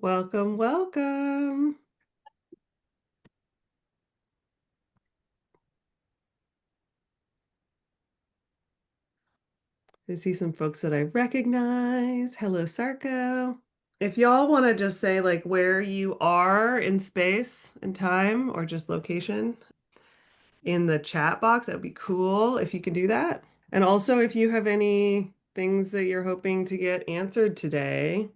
Welcome, welcome. I see some folks that I recognize. Hello, Sarko. If y'all want to just say like where you are in space and time or just location in the chat box, that'd be cool if you can do that. And also if you have any things that you're hoping to get answered today,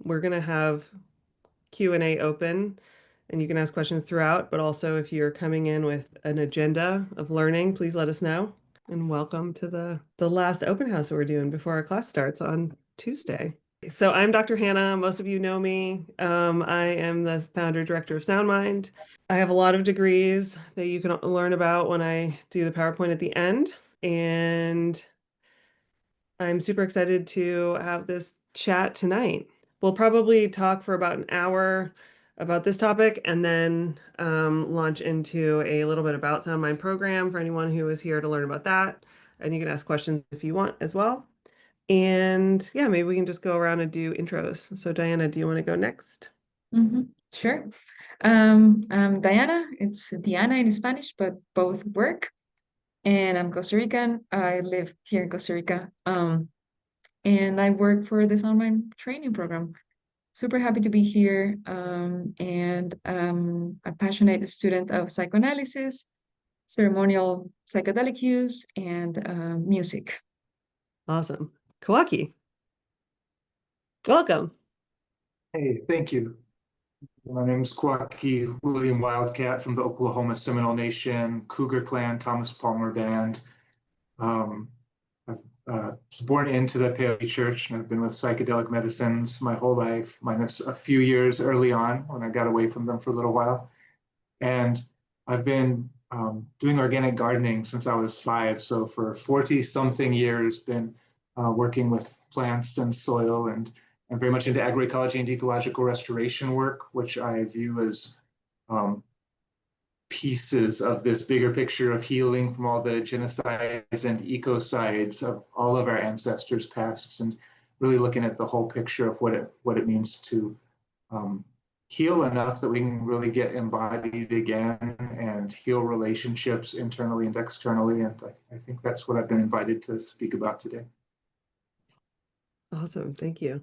we're gonna have Q&A open and you can ask questions throughout, but also if you're coming in with an agenda of learning, please let us know. And welcome to the last open house that we're doing before our class starts on Tuesday. So I'm Dr. Hannah. Most of you know me. I am the founder director of SoundMind. I have a lot of degrees that you can learn about when I do the PowerPoint at the end. And I'm super excited to have this chat tonight. We'll probably talk for about an hour about this topic and then launch into a little bit about SoundMind program for anyone who is here to learn about that. And you can ask questions if you want as well. And yeah, maybe we can just go around and do intros. So Diana, do you want to go next? Sure. I'm Diana. It's Diana in Spanish, but both work. And I'm Costa Rican. I live here in Costa Rica. And I work for the SoundMind Training Program. Super happy to be here. And a passionate student of psychoanalysis, ceremonial psychedelic use, and music. Awesome. Coakee, welcome. Hey, thank you. My name is Coakee William Wildcat from the Oklahoma Seminole Nation, Cougar Clan, Thomas Palmer Band. I was born into the Paley Church, and I've been with psychedelic medicines my whole life, minus a few years early on when I got away from them for a little while. And I've been doing organic gardening since I was 5. So for 40-something years, been working with plants and soil, and I'm very much into agroecology and ecological restoration work, which I view as pieces of this bigger picture of healing from all the genocides and ecocides of all of our ancestors' pasts, and really looking at the whole picture of what it means to heal enough that we can really get embodied again and heal relationships internally and externally. And I think that's what I've been invited to speak about today. Awesome. Thank you.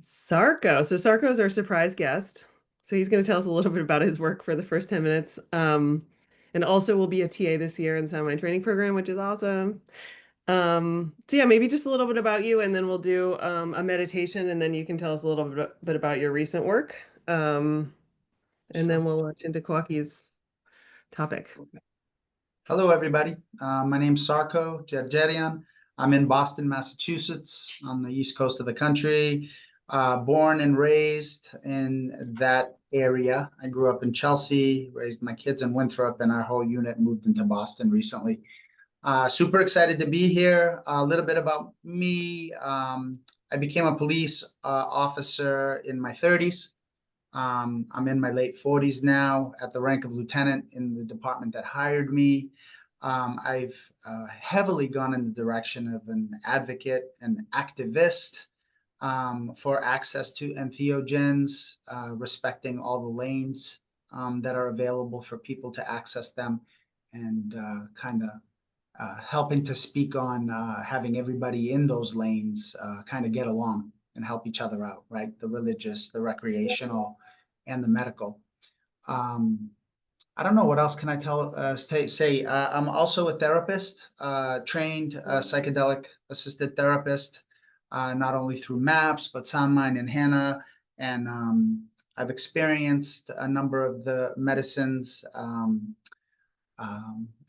Sarko. So Sarko is our surprise guest. So he's going to tell us a little bit about his work for the first 10 minutes. And also will be a TA this year in the SoundMind Training Program, which is awesome. So yeah, maybe just a little bit about you, and then we'll do a meditation, and then you can tell us a little bit about your recent work. And then we'll launch into Kwaki's topic. Hello, everybody. My name's Sarko Jerjerian. I'm in Boston, Massachusetts, on the east coast of the country. Born and raised in that area. I grew up in Chelsea, raised my kids in Winthrop, and our whole unit moved into Boston recently. Super excited to be here. A little bit about me. I became a police officer in my 30s. I'm in my late 40s now at the rank of lieutenant in the department that hired me. I've heavily gone in the direction of an advocate, an activist for access to entheogens, respecting all the lanes that are available for people to access them, and kind of helping to speak on having everybody in those lanes kind of get along and help each other out, right? The religious, the recreational, and the medical. I don't know what else can I say. I'm also a therapist, trained psychedelic assisted therapist, not only through MAPS, but SoundMind and Hannah. And I've experienced a number of the medicines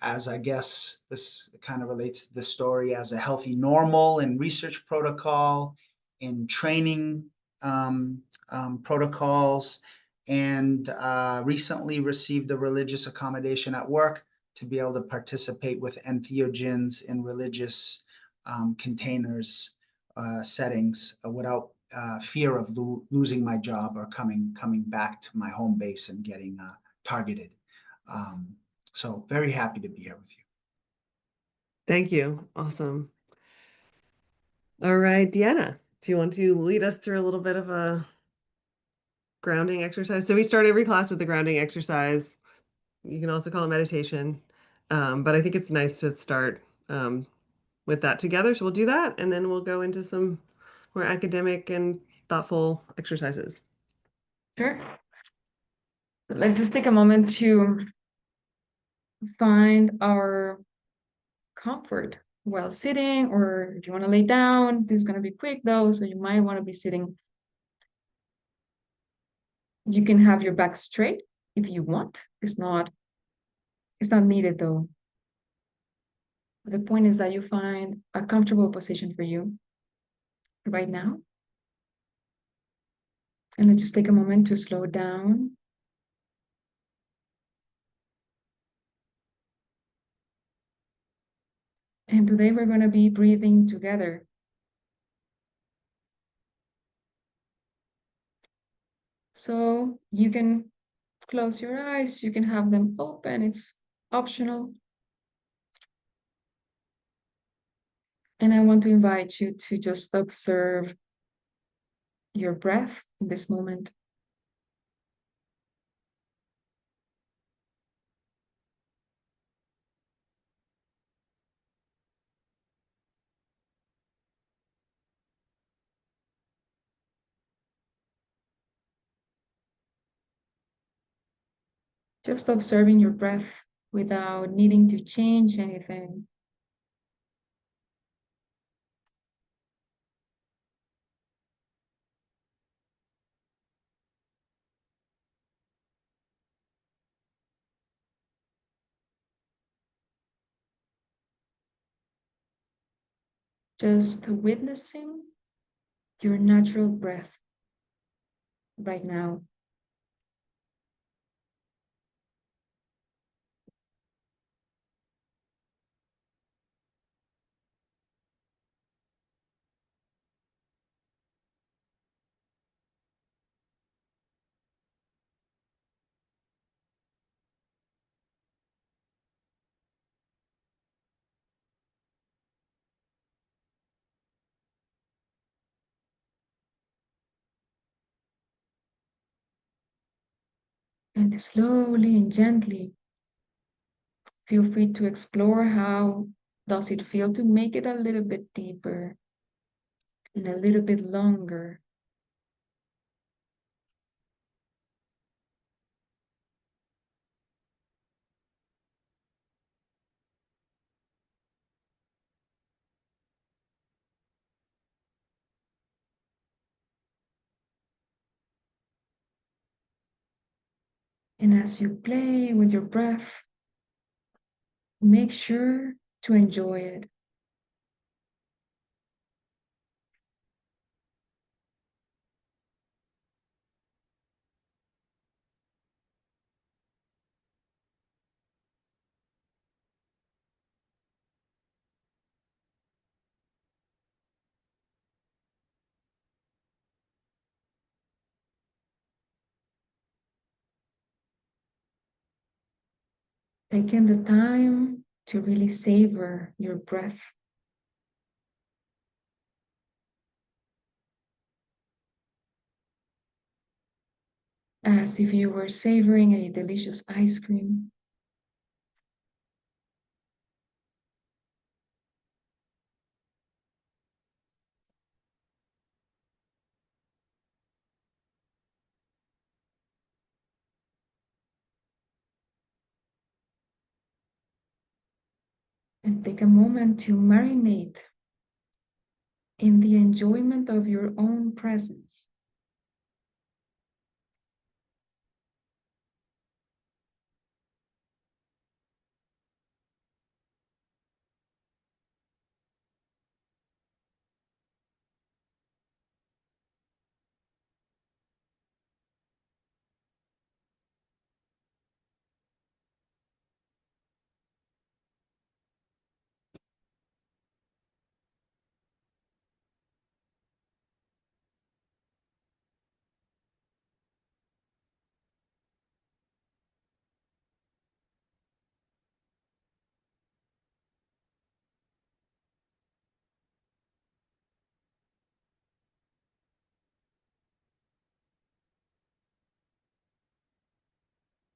as I guess this kind of relates to the story as a healthy normal in research protocol, in training protocols, and recently received a religious accommodation at work to be able to participate with entheogens in religious containers settings without fear of losing my job or coming back to my home base and getting targeted. So very happy to be here with you. Thank you. Awesome. All right, Diana. Do you want to lead us through a little bit of a grounding exercise? So we start every class with a grounding exercise. You can also call it meditation. But I think it's nice to start with that together. So we'll do that, and then we'll go into some more academic and thoughtful exercises. Sure. So let's just take a moment to find our comfort while sitting, or if you want to lay down. This is going to be quick though, so you might want to be sitting. You can have your back straight if you want. It's not needed though. The point is that you find a comfortable position for you right now. And let's just take a moment to slow down. And today we're going to be breathing together. So you can close your eyes, you can have them open, it's optional. And I want to invite you to just observe your breath in this moment. Just observing your breath without needing to change anything. Just witnessing your natural breath right now. And slowly and gently, feel free to explore how does it feel to make it a little bit deeper and a little bit longer. And as you play with your breath, make sure to enjoy it. Taking the time to really savor your breath. As if you were savoring a delicious ice cream. And take a moment to marinate in the enjoyment of your own presence.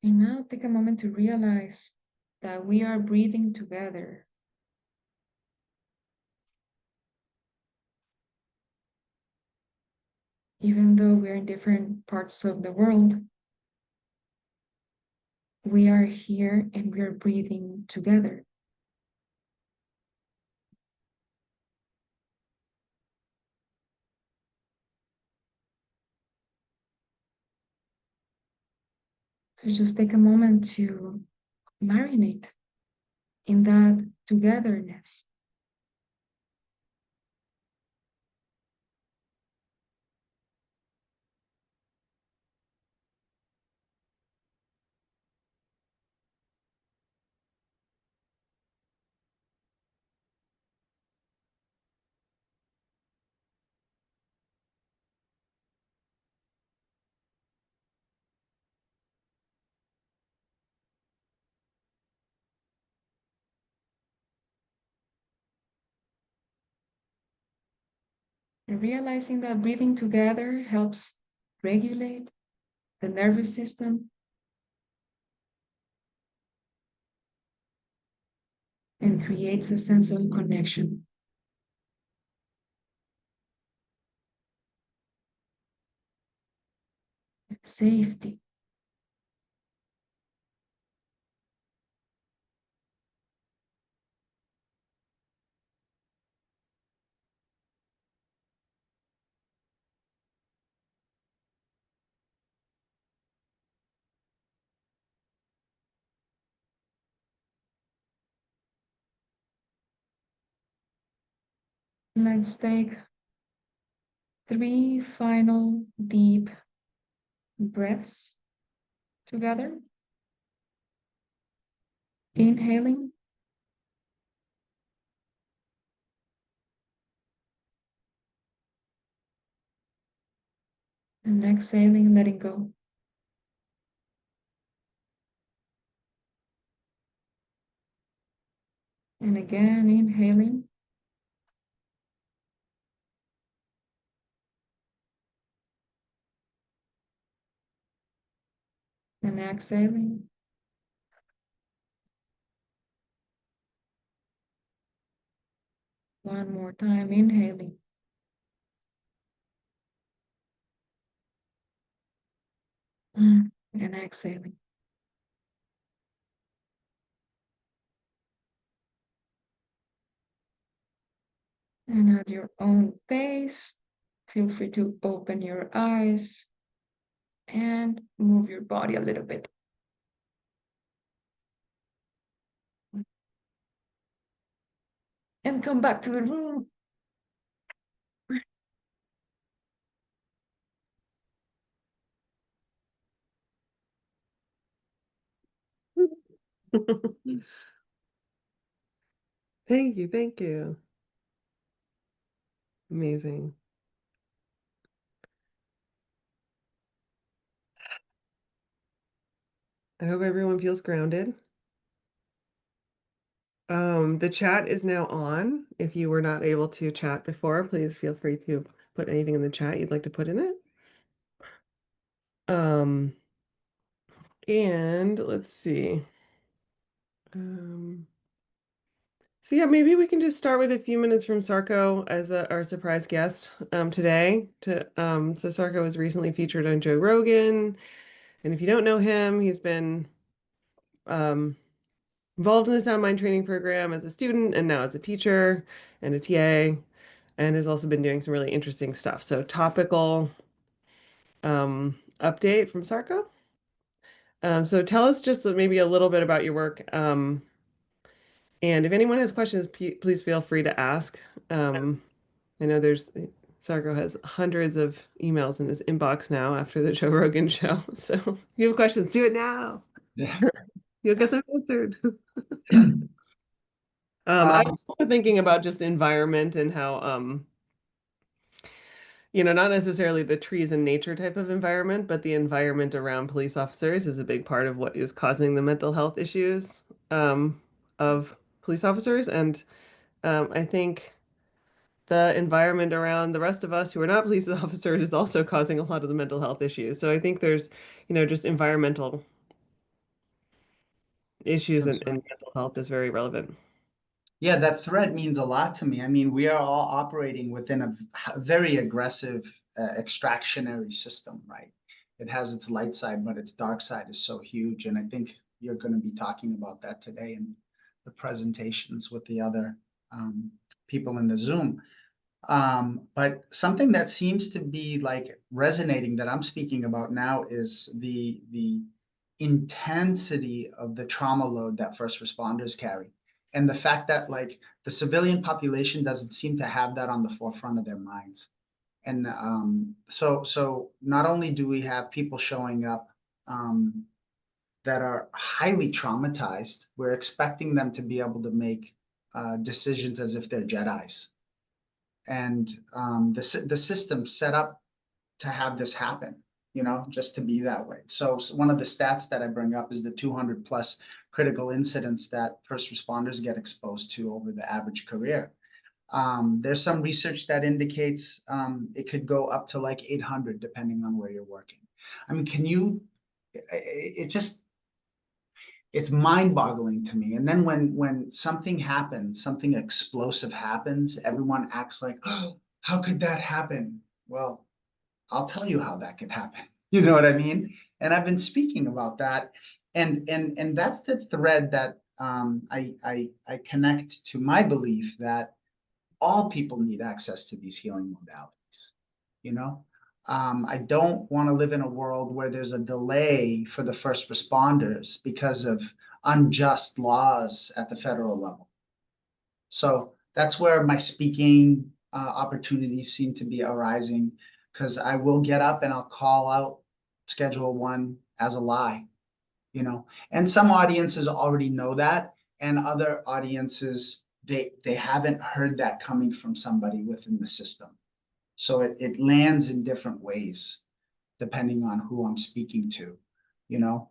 And now take a moment to realize that we are breathing together. Even though we're in different parts of the world, we are here and we are breathing together. So just take a moment to marinate in that togetherness. And realizing that breathing together helps regulate the nervous system and creates a sense of connection, safety. Let's take 3 final deep breaths together. Inhaling and exhaling, letting go. And again, inhaling and exhaling. One more time, inhaling and exhaling. And at your own pace, feel free to open your eyes and move your body a little bit. And come back to the room. Thank you. Thank you. Amazing. I hope everyone feels grounded. The chat is now on. If you were not able to chat before, please feel free to put anything in the chat you'd like to put in it. And let's see. So yeah, maybe we can just start with a few minutes from Sarko as our surprise guest today. So Sarko was recently featured on Joe Rogan, and if you don't know him, he's been involved in the SoundMind Training Program as a student and now as a teacher and a TA, and has also been doing some really interesting stuff. So topical update from Sarko. So tell us just maybe a little bit about your work. And if anyone has questions, please feel free to ask. I know Sarko has hundreds of emails in his inbox now after the Joe Rogan show. So if you have questions, do it now. Yeah. You'll get them answered. I was also thinking about just environment and how, not necessarily the trees and nature type of environment, but the environment around police officers is a big part of what is causing the mental health issues of police officers. And I think the environment around the rest of us who are not police officers is also causing a lot of the mental health issues. So I think there's, just environmental issues That's and mental health is very relevant. Yeah, that thread means a lot to me. I mean, we are all operating within a very aggressive extractionary system, right? It has its light side, but its dark side is so huge. And I think you're going to be talking about that today in the presentations with the other people in the Zoom. But something that seems to be like resonating that I'm speaking about now is the intensity of the trauma load that first responders carry. And the fact that like the civilian population doesn't seem to have that on the forefront of their minds. And so not only do we have people showing up that are highly traumatized, we're expecting them to be able to make decisions as if they're Jedis. And the system set up to have this happen, you know, just to be that way. So one of the stats that I bring up is the 200 plus critical incidents that first responders get exposed to over the average career. There's some research that indicates it could go up to like 800 depending on where you're working. I mean, it's mind-boggling to me. And then when something happens, something explosive happens, everyone acts like, oh, how could that happen? Well, I'll tell you how that could happen. You know what I mean? And I've been speaking about that. And that's the thread that I connect to my belief that all people need access to these healing modalities. You know, I don't want to live in a world where there's a delay for the first responders because of unjust laws at the federal level. So that's where my speaking opportunities seem to be arising, because I will get up and I'll call out Schedule 1 as a lie, you know. And some audiences already know that, and other audiences, they haven't heard that coming from somebody within the system. So it lands in different ways, depending on who I'm speaking to, you know.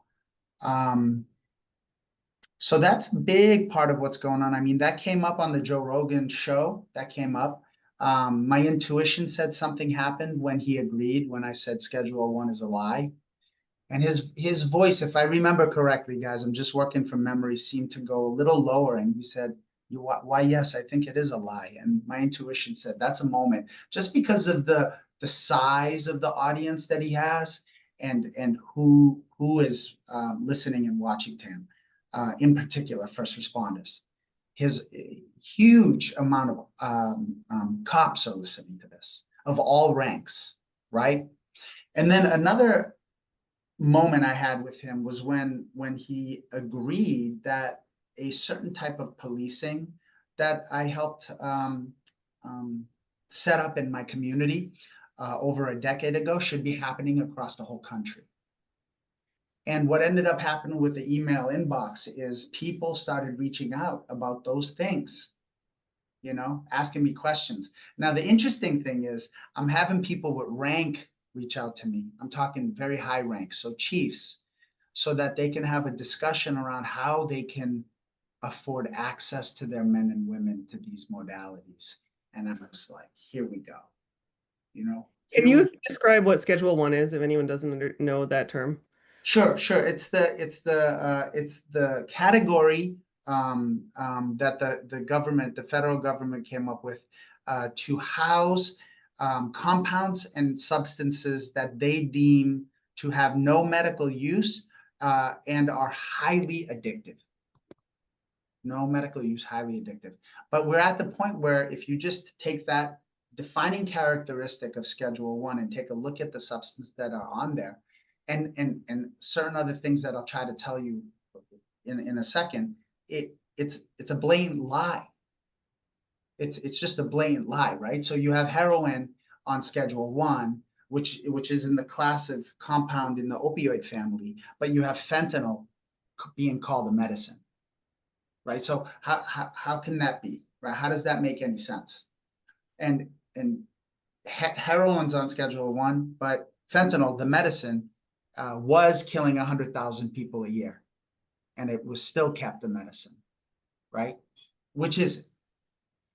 So that's a big part of what's going on. I mean, that came up on the Joe Rogan show. That came up. My intuition said something happened when he agreed, when I said Schedule 1 is a lie. And his voice, if I remember correctly, guys, I'm just working from memory, seemed to go a little lower. And he said, why, yes, I think it is a lie. And my intuition said, that's a moment. Just because of the size of the audience that he has, and who is listening and watching to him, in particular, first responders. His huge amount of cops are listening to this, of all ranks, right? And then another moment I had with him was when he agreed that a certain type of policing that I helped set up in my community over a decade ago should be happening across the whole country. And what ended up happening with the email inbox is people started reaching out about those things, you know, asking me questions. Now, the interesting thing is I'm having people with rank reach out to me. I'm talking very high rank, so chiefs, so that they can have a discussion around how they can afford access to their men and women to these modalities. And I was like, here we go, you know. Can you describe what Schedule 1 is if anyone doesn't know that term? Sure. It's the category that the government, the federal government, came up with to house compounds and substances that they deem to have no medical use and are highly addictive. No medical use, highly addictive. But we're at the point where if you just take that defining characteristic of Schedule 1 and take a look at the substances that are on there, and certain other things that I'll try to tell you in a second, it's a blatant lie. It's just a blatant lie, right? So you have heroin on Schedule 1, which is in the class of compound in the opioid family, but you have fentanyl being called a medicine, right? So how can that be, right? How does that make any sense? And heroin's on Schedule 1, but fentanyl, the medicine, was killing 100,000 people a year, and it was still kept a medicine, right? Which is,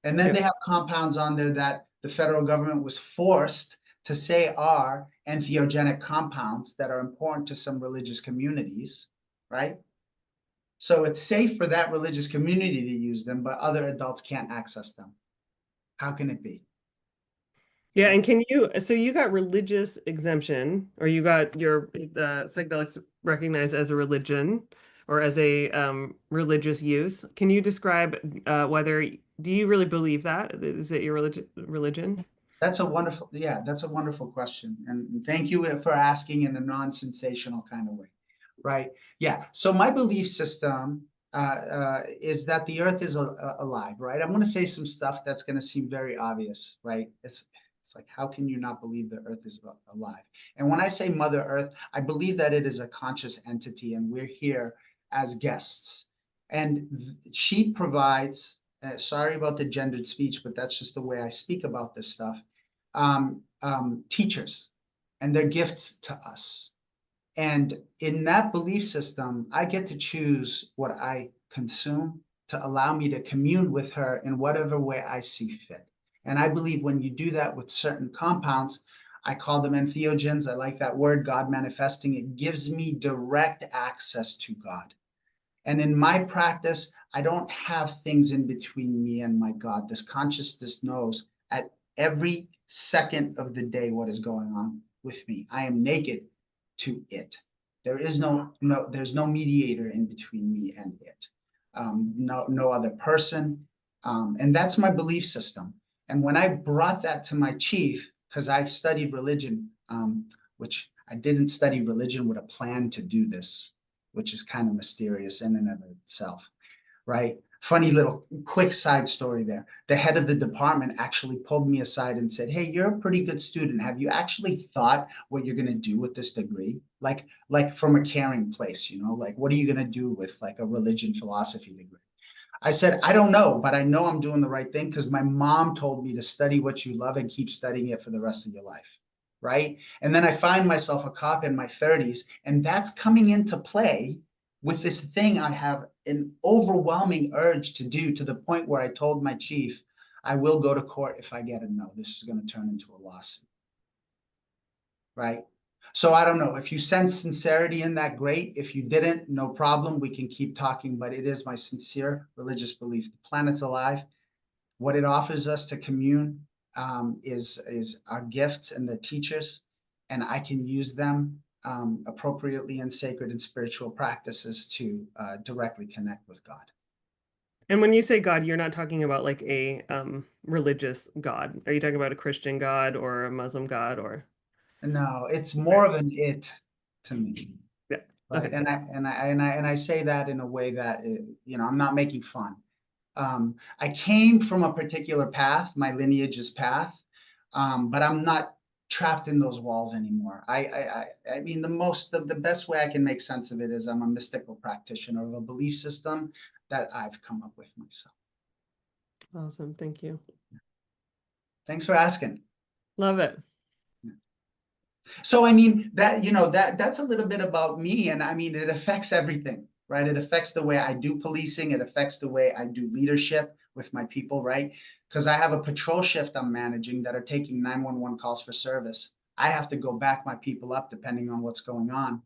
and then they have compounds on there that the federal government was forced to say are entheogenic compounds that are important to some religious communities, right? So it's safe for that religious community to use them, but other adults can't access them. How can it be? Yeah, and can you, so you got religious exemption, or you got your psychedelics recognized as a religion or as a religious use. Can you describe whether, do you really believe that? Is it your religion? That's a wonderful, yeah, that's a wonderful question. And thank you for asking in a non-sensational kind of way, right? Yeah, so my belief system is that the earth is alive, right? I'm going to say some stuff that's going to seem very obvious, right? It's like, how can you not believe the earth is alive? And when I say Mother Earth, I believe that it is a conscious entity and we're here as guests. And she provides, sorry about the gendered speech, but that's just the way I speak about this stuff, teachers, and they're gifts to us. And in that belief system, I get to choose what I consume to allow me to commune with her in whatever way I see fit. And I believe when you do that with certain compounds, I call them entheogens. I like that word, God manifesting. It gives me direct access to God. And in my practice, I don't have things in between me and my God. This consciousness knows at every second of the day what is going on with me. I am naked to it. There is there's no mediator in between me and it. No other person. And that's my belief system. And when I brought that to my chief, because I've studied religion, which I didn't study religion with a plan to do this, which is kind of mysterious in and of itself, right? Funny little quick side story there. The head of the department actually pulled me aside and said, "Hey, you're a pretty good student. Have you actually thought what you're going to do with this degree? Like from a caring place, you know, like what are you going to do with like a religion philosophy degree?" I said, "I don't know, but I know I'm doing the right thing because my mom told me to study what you love and keep studying it for the rest of your life." Right? And then I find myself a cop in my 30s, and that's coming into play with this thing I have an overwhelming urge to do, to the point where I told my chief, I will go to court if I get a no. This is going to turn into a lawsuit. Right? So I don't know. If you sense sincerity in that, great. If you didn't, no problem. We can keep talking, but it is my sincere religious belief. The planet's alive. What it offers us to commune is our gifts and their teachers, and I can use them appropriately in sacred and spiritual practices to directly connect with God. And when you say God, you're not talking about like a religious God. Are you talking about a Christian God or a Muslim God or? No, it's more of an it to me. Yeah. Right. Okay. And I say that in a way that, you know, I'm not making fun. I came from a particular path, my lineage is path, but I'm not trapped in those walls anymore. I mean, the best way I can make sense of it is I'm a mystical practitioner of a belief system that I've come up with myself. Awesome. Thank you. Thanks for asking. Love it. So, I mean, that, you know, that's a little bit about me. And I mean, it affects everything, right? It affects the way I do policing. It affects the way I do leadership with my people, right? Because I have a patrol shift I'm managing that are taking 911 calls for service. I have to go back my people up depending on what's going on.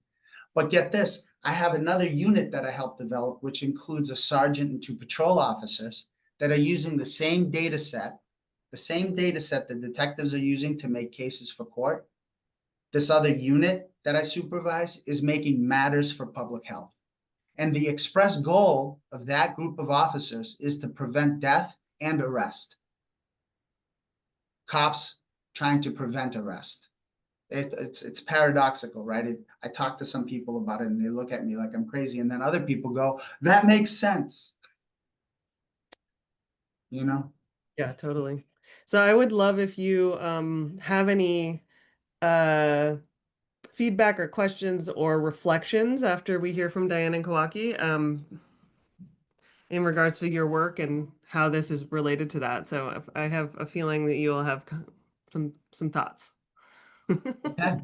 But get this, I have another unit that I helped develop, which includes a sergeant and 2 patrol officers that are using the same data set the detectives are using to make cases for court. This other unit that I supervise is making matters for public health. And the express goal of that group of officers is to prevent death and arrest. Cops trying to prevent arrest. It's paradoxical, right? I talk to some people about it and they look at me like I'm crazy. And then other people go, that makes sense. You know? Yeah, totally. So I would love if you have any feedback or questions or reflections after we hear from Diana and Coakee in regards to your work and how this is related to that. So if I have a feeling that you will have some thoughts. Yeah.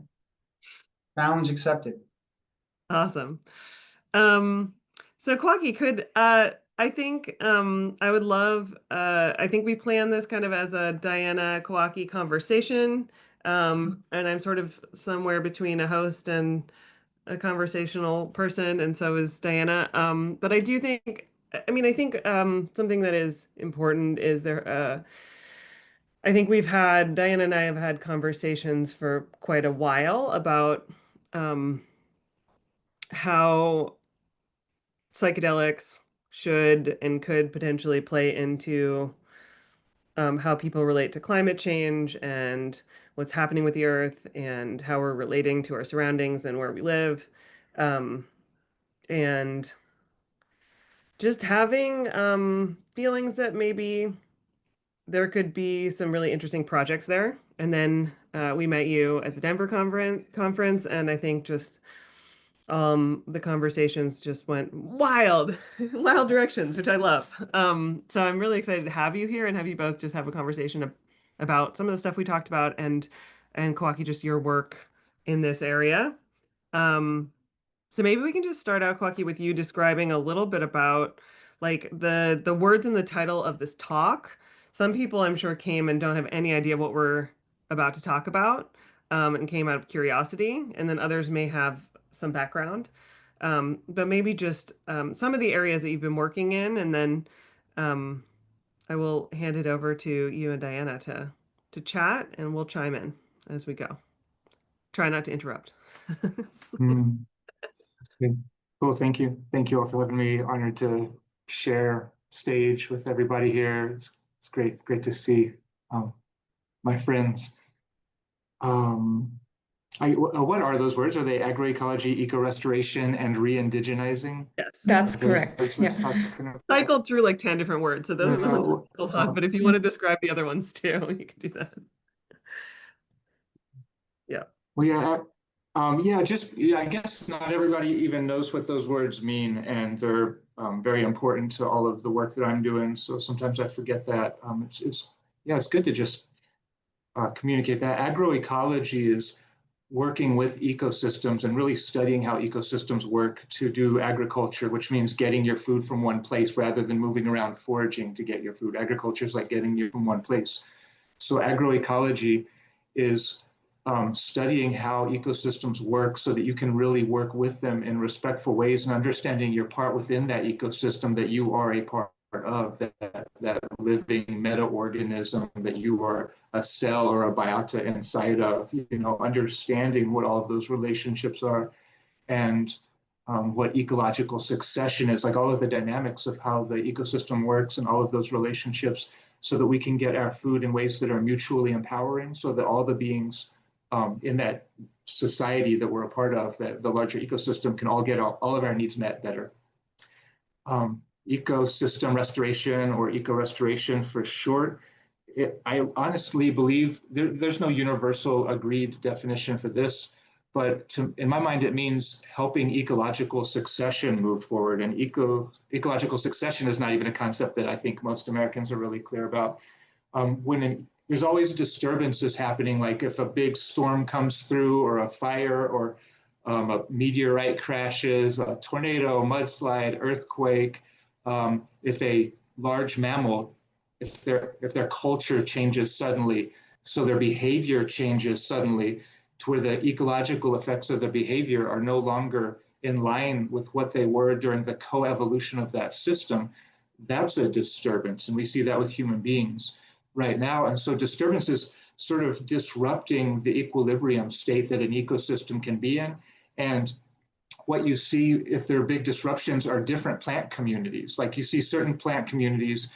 Challenge accepted. Awesome. So Coakee, could I think I would love I think we plan this kind of as a Diana Coakee conversation. And I'm sort of somewhere between a host and a conversational person, and so is Diana. But I do think, I mean, I think something that is important is I think Diana and I have had conversations for quite a while about um, how psychedelics should and could potentially play into how people relate to climate change and what's happening with the earth and how we're relating to our surroundings and where we live. Um, and just having feelings that maybe there could be some really interesting projects there. And then we met you at the Denver conference, and I think just the conversations just went wild, wild directions, which I love. So I'm really excited to have you here and have you both just have a conversation about some of the stuff we talked about and Coakee, just your work in this area. Um, so maybe we can just start out, Coakee, with you describing a little bit about like the words in the title of this talk. Some people I'm sure came and don't have any idea what we're about to talk about, and came out of curiosity, and then others may have some background. But maybe just some of the areas that you've been working in, and then um, I will hand it over to you and Diana to chat, and we'll chime in as we go. Try not to interrupt. Mm, good. Cool. Thank you. Thank you all for having me. Honored to share stage with everybody here. It's great to see my friends. What are those words? Are they agroecology, ecorestoration, and re-indigenizing? Yes. That's Those correct. words we're Yeah. talking about? Cycled through like 10 different words. So those are the ones Yeah, we cycled on. But if you want to describe the other ones too, you can do that. Yeah. Well, I guess not everybody even knows what those words mean, and they're very important to all of the work that I'm doing. So sometimes I forget that. It's good to just communicate that. Agroecology is working with ecosystems and really studying how ecosystems work to do agriculture, which means getting your food from one place rather than moving around foraging to get your food. Agriculture is like getting you from one place. So agroecology is studying how ecosystems work so that you can really work with them in respectful ways and understanding your part within that ecosystem that you are a part of, that living meta-organism, that you are a cell or a biota inside of, understanding what all of those relationships are and what ecological succession is, like all of the dynamics of how the ecosystem works and all of those relationships, so that we can get our food in ways that are mutually empowering, so that all the beings in that society that we're a part of, that the larger ecosystem, can all get all of our needs met better. Ecosystem restoration, or ecorestoration for short, I honestly believe there's no universal agreed definition for this, but in my mind, it means helping ecological succession move forward. And ecological succession is not even a concept that I think most Americans are really clear about. There's always disturbances happening, like if a big storm comes through, or a fire, or a meteorite crashes, a tornado, mudslide, earthquake, if a large mammal, if their culture changes suddenly, so their behavior changes suddenly, to where the ecological effects of the behavior are no longer in line with what they were during the coevolution of that system, that's a disturbance. And we see that with human beings right now. And so disturbance is sort of disrupting the equilibrium state that an ecosystem can be in. And what you see, if there are big disruptions, are different plant communities. Like you see certain plant communities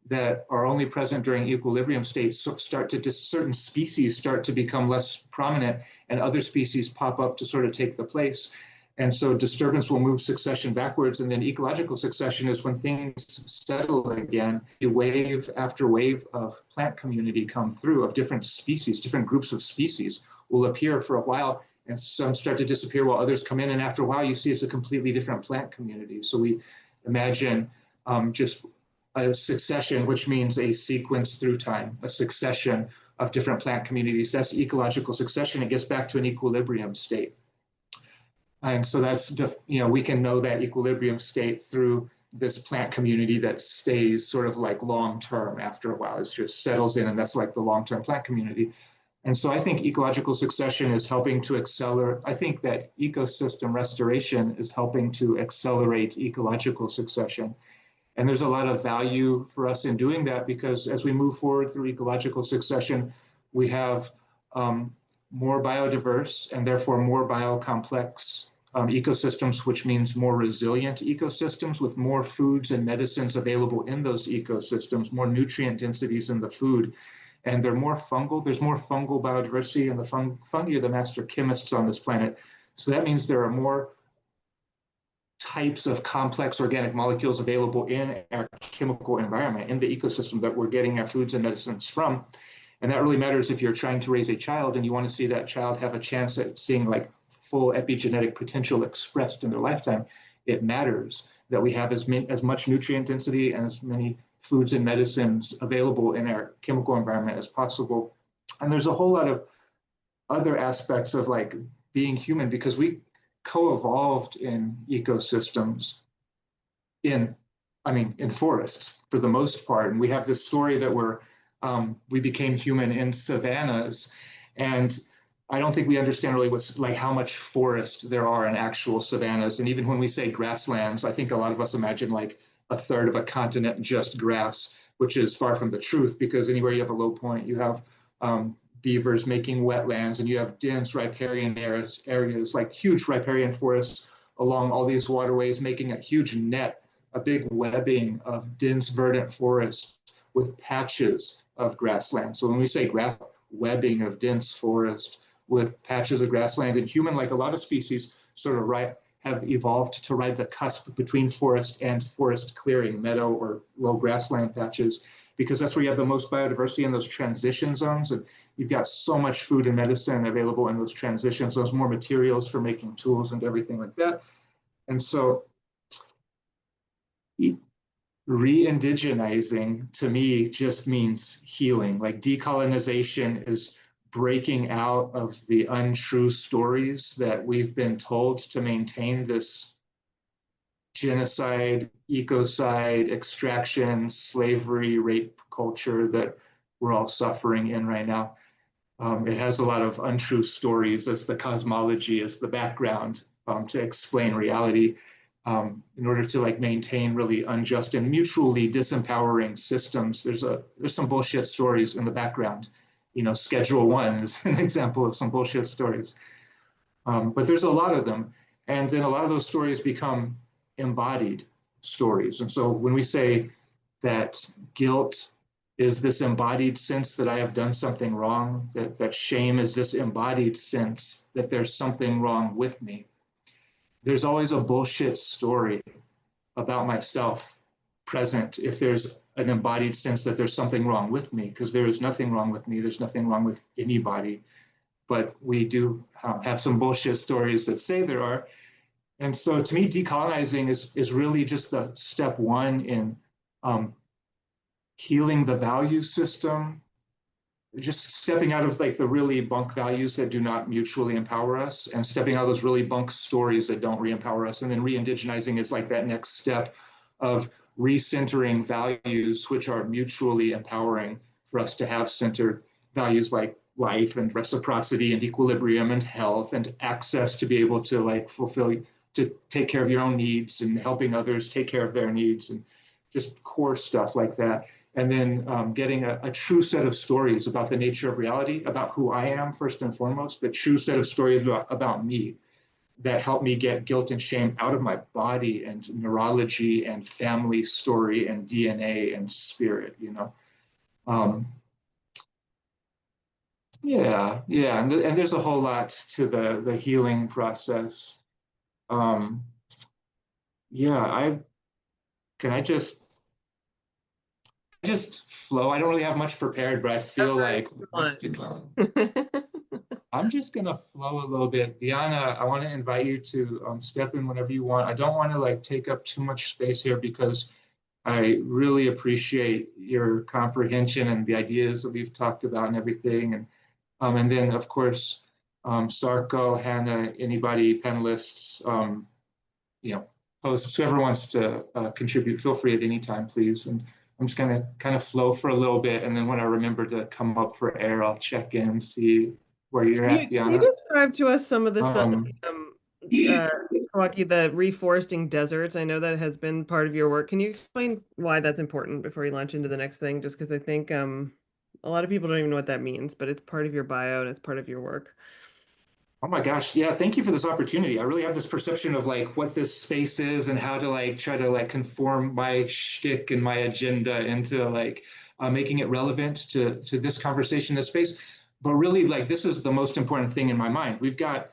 that are only present during equilibrium states certain species start to become less prominent, and other species pop up to sort of take the place. And so disturbance will move succession backwards, and then ecological succession is when things settle again. A wave after wave of plant community come through, of different species, different groups of species will appear for a while, and some start to disappear while others come in. And after a while, you see it's a completely different plant community. So we imagine just a succession, which means a sequence through time, a succession of different plant communities. That's ecological succession. It gets back to an equilibrium state. And so we can know that equilibrium state through this plant community that stays sort of like long-term after a while. It just settles in, and that's like the long-term plant community. And so I think ecological succession is helping to accelerate, I think that ecosystem restoration is helping to accelerate ecological succession. And there's a lot of value for us in doing that, because as we move forward through ecological succession, we have more biodiverse and therefore more biocomplex ecosystems, which means more resilient ecosystems with more foods and medicines available in those ecosystems, more nutrient densities in the food. And they're more fungal. There's more fungal biodiversity, and the fungi are the master chemists on this planet. So that means there are more types of complex organic molecules available in our chemical environment, in the ecosystem that we're getting our foods and medicines from. And that really matters if you're trying to raise a child and you want to see that child have a chance at seeing like full epigenetic potential expressed in their lifetime. It matters that we have as much nutrient density and as many foods and medicines available in our chemical environment as possible. And there's a whole lot of other aspects of like being human, because we co-evolved in ecosystems in forests for the most part. And we have this story that we became human in savannas. And I don't think we understand really what's like how much forest there are in actual savannas. And even when we say grasslands, I think a lot of us imagine like a third of a continent just grass, which is far from the truth, because anywhere you have a low point, you have beavers making wetlands, and you have dense riparian areas like huge riparian forests along all these waterways, making a huge net, a big webbing of dense verdant forest with patches of grassland. So when we say webbing of dense forest with patches of grassland, and human, like a lot of species, sort of have evolved to ride the cusp between forest and forest clearing, meadow or low grassland patches, because that's where you have the most biodiversity in those transition zones. And you've got so much food and medicine available in those transition zones, more materials for making tools and everything like that. And so re-indigenizing to me just means healing. Like decolonization is breaking out of the untrue stories that we've been told to maintain this genocide, ecocide, extraction, slavery, rape culture that we're all suffering in right now. It has a lot of untrue stories as the cosmology, as the background to explain reality, in order to like maintain really unjust and mutually disempowering systems. There's some bullshit stories in the background. Schedule 1 is an example of some bullshit stories. But there's a lot of them. And then a lot of those stories become embodied stories. And so when we say that guilt is this embodied sense that I have done something wrong, that shame is this embodied sense that there's something wrong with me, there's always a bullshit story about myself present if there's an embodied sense that there's something wrong with me, because there is nothing wrong with me. There's nothing wrong with anybody. But we do have some bullshit stories that say there are. And so to me, decolonizing is really just the step 1 in healing the value system, just stepping out of like the really bunk values that do not mutually empower us, and stepping out of those really bunk stories that don't re-empower us. And then re-indigenizing is like that next step of recentering values which are mutually empowering for us to have centered values like life and reciprocity and equilibrium and health and access to be able to like to take care of your own needs and helping others take care of their needs, and just core stuff like that. And then getting a true set of stories about the nature of reality, about who I am first and foremost, the true set of stories about me that help me get guilt and shame out of my body and neurology and family story and DNA and spirit, Yeah, and there's a whole lot to the healing process. Can I just flow? I don't really have much prepared, but I feel like I'm just gonna flow a little bit. Diana, I want to invite you to step in whenever you want. I don't want to like take up too much space here, because I really appreciate your comprehension and the ideas that we've talked about and everything. And then of course, Sarko, Hannah, anybody, panelists, hosts, whoever wants to contribute, feel free at any time, please. And I'm just gonna kind of flow for a little bit, and then when I remember to come up for air, I'll check in, see where you're at, Can you Diana. describe to us some of the stuff, Um, uh, Coakee, the reforesting deserts? I know that has been part of your work. Can you explain why that's important before we launch into the next thing? Just because I think a lot of people don't even know what that means, but it's part of your bio and it's part of your work. Oh my gosh, yeah, thank you for this opportunity. I really have this perception of like what this space is and how to like try to like conform my shtick and my agenda into like making it relevant to this conversation, this space. But really, like this is the most important thing in my mind. We've got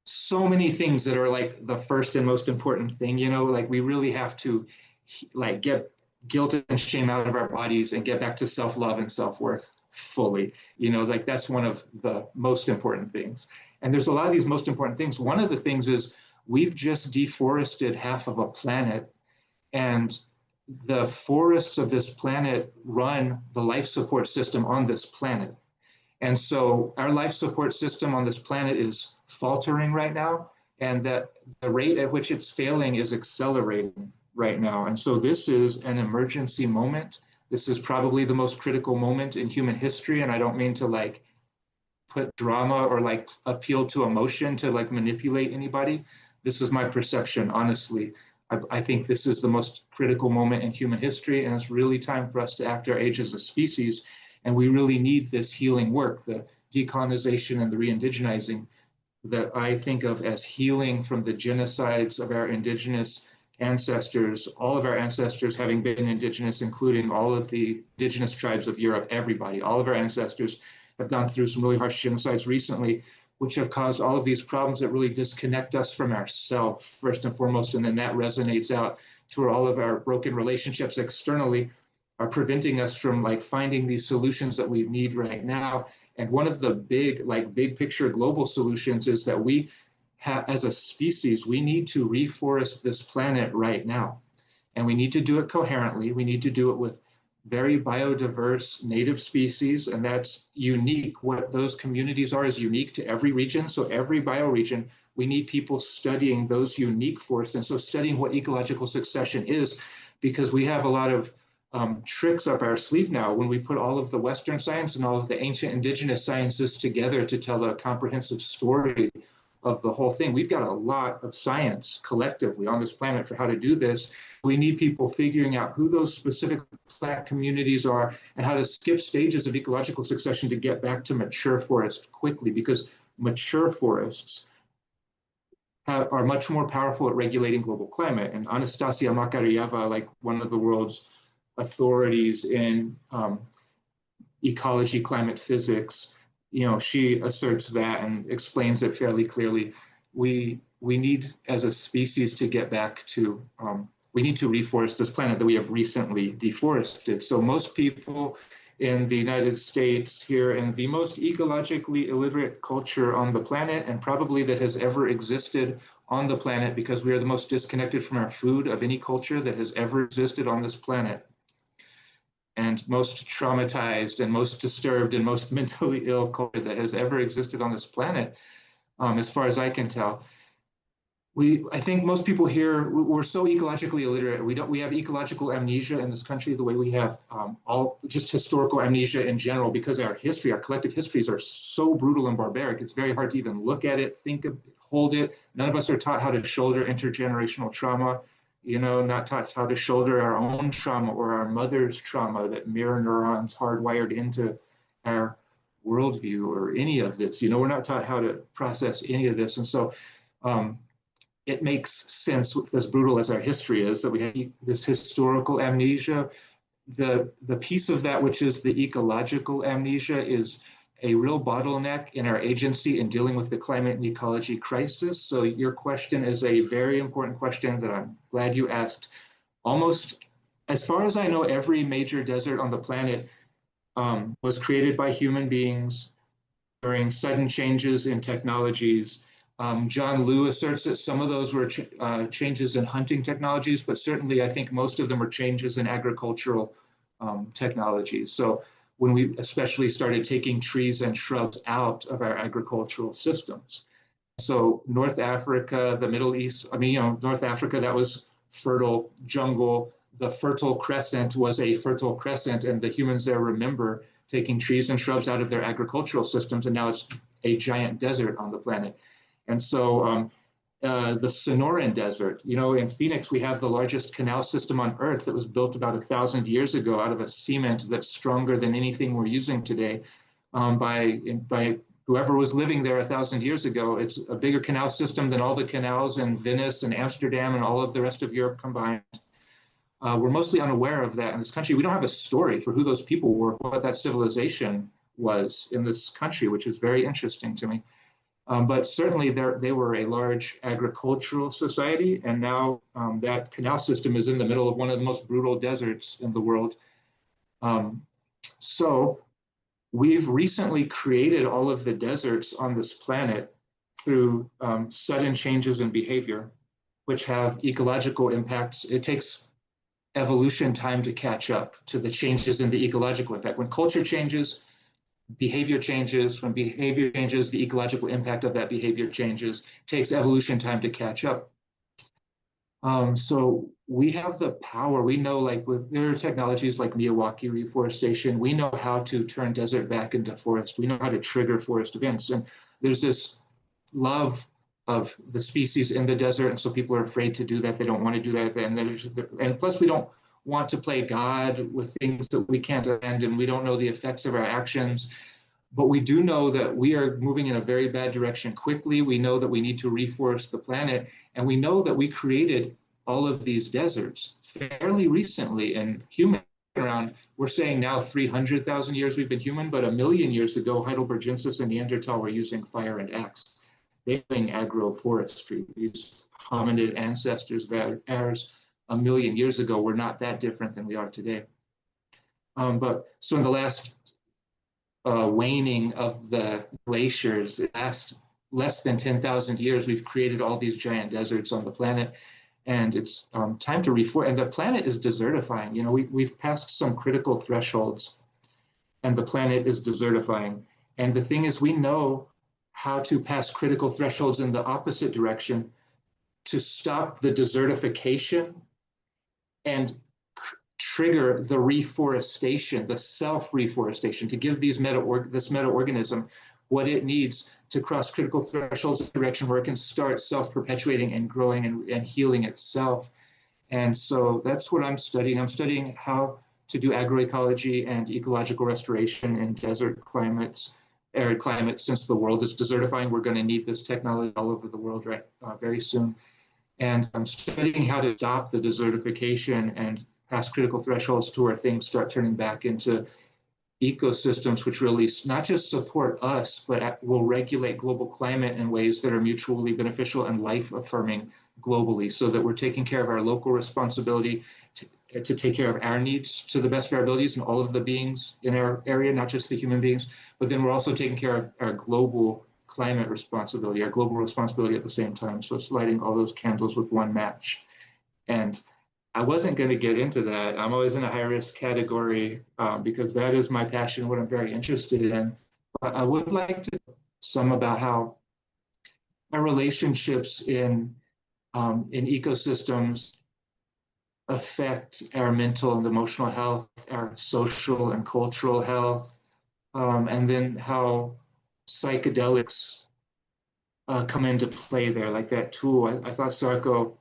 so many things that are like the first and most important thing, you know, like we really have to like get guilt and shame out of our bodies and get back to self-love and self-worth fully, you know, like that's one of the most important things. And there's a lot of these most important things. One of the things is we've just deforested half of a planet, and the forests of this planet run the life support system on this planet. And so our life support system on this planet is faltering right now, and that the rate at which it's failing is accelerating right now. And so this is an emergency moment. This is probably the most critical moment in human history. And I don't mean to like put drama or like appeal to emotion to like manipulate anybody. This is my perception, honestly. I think this is the most critical moment in human history, and it's really time for us to act our age as a species. And we really need this healing work, the decolonization and the re-indigenizing, that I think of as healing from the genocides of our indigenous ancestors, all of our ancestors having been indigenous, including all of the indigenous tribes of Europe, everybody, all of our ancestors have gone through some really harsh genocides recently, which have caused all of these problems that really disconnect us from ourselves, first and foremost, and then that resonates out to where all of our broken relationships externally are preventing us from like finding these solutions that we need right now. And one of the big picture global solutions is that we have, as a species, we need to reforest this planet right now. And we need to do it coherently. We need to do it with very biodiverse native species, and that's unique. What those communities are is unique to every region. So every bioregion, we need people studying those unique forests. And so studying what ecological succession is, because we have a lot of tricks up our sleeve now when we put all of the Western science and all of the ancient indigenous sciences together to tell a comprehensive story of the whole thing. We've got a lot of science collectively on this planet for how to do this. We need people figuring out who those specific plant communities are and how to skip stages of ecological succession to get back to mature forests quickly, because mature forests are much more powerful at regulating global climate. And Anastasia Makarieva, like one of the world's authorities in ecology, climate physics, you know, she asserts that and explains it fairly clearly. We need, as a species, to get back to, we need to reforest this planet that we have recently deforested. So most people in the United States here, in the most ecologically illiterate culture on the planet, and probably that has ever existed on the planet, because we are the most disconnected from our food of any culture that has ever existed on this planet, and most traumatized and most disturbed and most mentally ill culture that has ever existed on this planet, as far as I can tell. I think most people here, we're so ecologically illiterate. We have ecological amnesia in this country, the way we have all just historical amnesia in general, because our history, our collective histories are so brutal and barbaric. It's very hard to even look at it, think of it, hold it. None of us are taught how to shoulder intergenerational trauma, you know, not taught how to shoulder our own trauma or our mother's trauma, that mirror neurons hardwired into our worldview or any of this. You know, we're not taught how to process any of this. And so, it makes sense, as brutal as our history is, that we have this historical amnesia. The piece of that, which is the ecological amnesia, is a real bottleneck in our agency in dealing with the climate and ecology crisis. So your question is a very important question that I'm glad you asked. Almost, as far as I know, every major desert on the planet was created by human beings during sudden changes in technologies. John Liu asserts that some of those were changes in hunting technologies, but certainly I think most of them were changes in agricultural technologies. So when we especially started taking trees and shrubs out of our agricultural systems. So North Africa, the Middle East, I mean, you know, North Africa, that was fertile jungle. the Fertile Crescent was a fertile crescent, and the humans there remember taking trees and shrubs out of their agricultural systems, and now it's a giant desert on the planet. And so the Sonoran Desert, in Phoenix, we have the largest canal system on Earth that was built about 1,000 years ago out of a cement that's stronger than anything we're using today by whoever was living there 1,000 years ago. It's a bigger canal system than all the canals in Venice and Amsterdam and all of the rest of Europe combined. We're mostly unaware of that in this country. We don't have a story for who those people were, what that civilization was in this country, which is very interesting to me. But certainly they were a large agricultural society, and now that canal system is in the middle of one of the most brutal deserts in the world. So we've recently created all of the deserts on this planet through sudden changes in behavior, which have ecological impacts. It takes evolution time to catch up to the changes in the ecological impact. When culture changes, behavior changes. When behavior changes, the ecological impact of that behavior changes. It takes evolution time to catch up. So we have the power. We know, like there are technologies like Miyawaki reforestation. We know how to turn desert back into forest. We know how to trigger forest events. And there's this love of the species in the desert, and so people are afraid to do that. They don't want to do that. And plus, we don't want to play God with things that we can't end, and we don't know the effects of our actions. But we do know that we are moving in a very bad direction quickly. We know that we need to reforest the planet, and we know that we created all of these deserts fairly recently in human around. We're saying now 300,000 years we've been human, but 1 million years ago, Heidelbergensis and Neanderthal were using fire and axe. They were doing agroforestry. These hominid ancestors of ours 1 million years ago were not that different than we are today. But so in the last waning of the glaciers, less than 10,000 years, we've created all these giant deserts on the planet, and it's time to reforest. And the planet is desertifying. We've passed some critical thresholds, and the planet is desertifying. And the thing is, we know how to pass critical thresholds in the opposite direction to stop the desertification and trigger the reforestation, the self-reforestation, to give this meta-organism what it needs to cross critical thresholds in a direction where it can start self-perpetuating and growing and healing itself. And so that's what I'm studying. I'm studying how to do agroecology and ecological restoration in desert climates, arid climates. Since the world is desertifying, we're going to need this technology all over the world very soon. And I'm studying how to stop the desertification and pass critical thresholds to where things start turning back into ecosystems, which really not just support us, but will regulate global climate in ways that are mutually beneficial and life-affirming globally, so that we're taking care of our local responsibility to take care of our needs to the best of our abilities and all of the beings in our area, not just the human beings, but then we're also taking care of our global climate responsibility, our global responsibility at the same time. So it's lighting all those candles with one match. And I wasn't going to get into that. I'm always in a high-risk category because that is my passion, what I'm very interested in. But I would like to some about how our relationships in ecosystems affect our mental and emotional health, our social and cultural health, and then how psychedelics come into play there, like that tool. I thought Sarko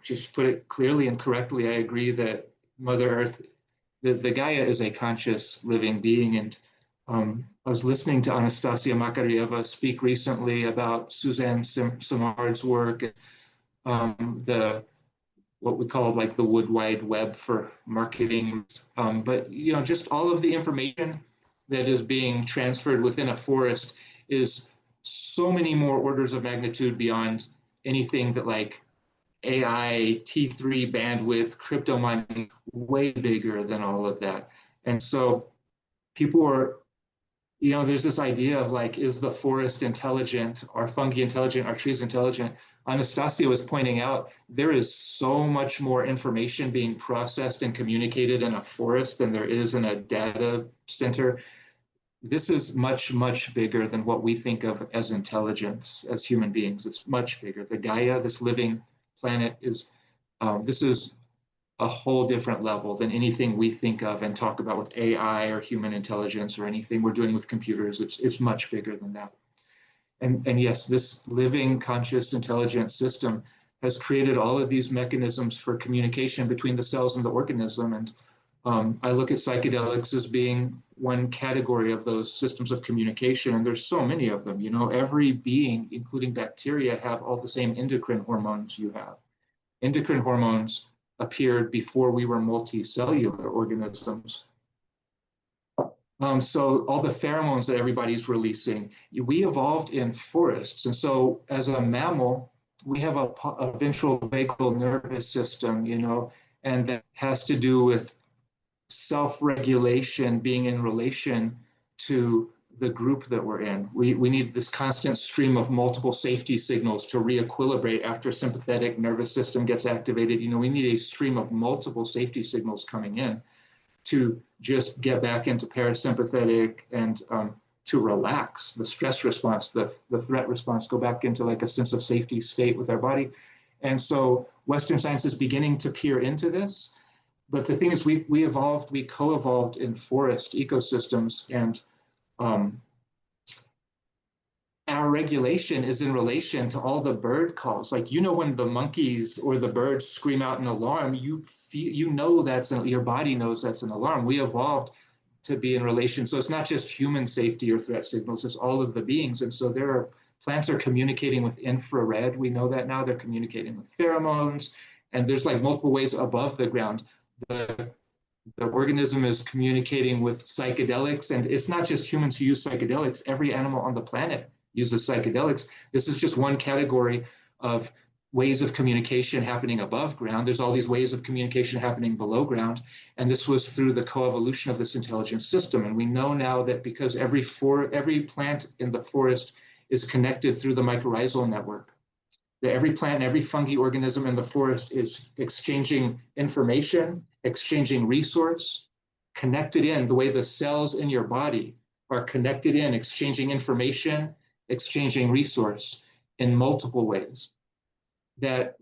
just put it clearly and correctly. I agree that Mother Earth, the Gaia is a conscious living being. And I was listening to Anastasia Makarieva speak recently about Suzanne Simard's work, what we call like the Wood Wide Web for marketing. But just all of the information that is being transferred within a forest is so many more orders of magnitude beyond anything that like AI, T3 bandwidth, crypto mining, way bigger than all of that. And so people are, there's this idea of like, is the forest intelligent? Are fungi intelligent? Are trees intelligent? Anastasia was pointing out there is so much more information being processed and communicated in a forest than there is in a data center. This is much, much bigger than what we think of as intelligence as human beings. It's much bigger. The Gaia, this living planet, is this is a whole different level than anything we think of and talk about with AI or human intelligence or anything we're doing with computers. It's much bigger than that. And yes, this living, conscious, intelligent system has created all of these mechanisms for communication between the cells and the organism. And I look at psychedelics as being one category of those systems of communication, and there's so many of them. You know, every being, including bacteria, have all the same endocrine hormones you have. Endocrine hormones appeared before we were multicellular organisms. So all the pheromones that everybody's releasing, we evolved in forests. And so as a mammal, we have a ventral vagal nervous system, you know, and that has to do with self-regulation, being in relation to the group that we're in. We need this constant stream of multiple safety signals to re-equilibrate after sympathetic nervous system gets activated. You know, we need a stream of multiple safety signals coming in to just get back into parasympathetic and to relax the stress response, the threat response, go back into like a sense of safety state with our body. And so Western science is beginning to peer into this. But the thing is, we co-evolved in forest ecosystems, and our regulation is in relation to all the bird calls. Like, you know, when the monkeys or the birds scream out an alarm, you know your body knows that's an alarm. We evolved to be in relation. So it's not just human safety or threat signals, it's all of the beings. And so plants are communicating with infrared. We know that now. They're communicating with pheromones, and there's like multiple ways above the ground. The organism is communicating with psychedelics, and it's not just humans who use psychedelics. Every animal on the planet uses psychedelics. This is just one category of ways of communication happening above ground. There's all these ways of communication happening below ground, and this was through the coevolution of this intelligent system. And we know now that because every plant in the forest is connected through the mycorrhizal network, that every plant and every fungi organism in the forest is exchanging information, exchanging resource, connected in the way the cells in your body are connected in, exchanging information, exchanging resource in multiple ways. That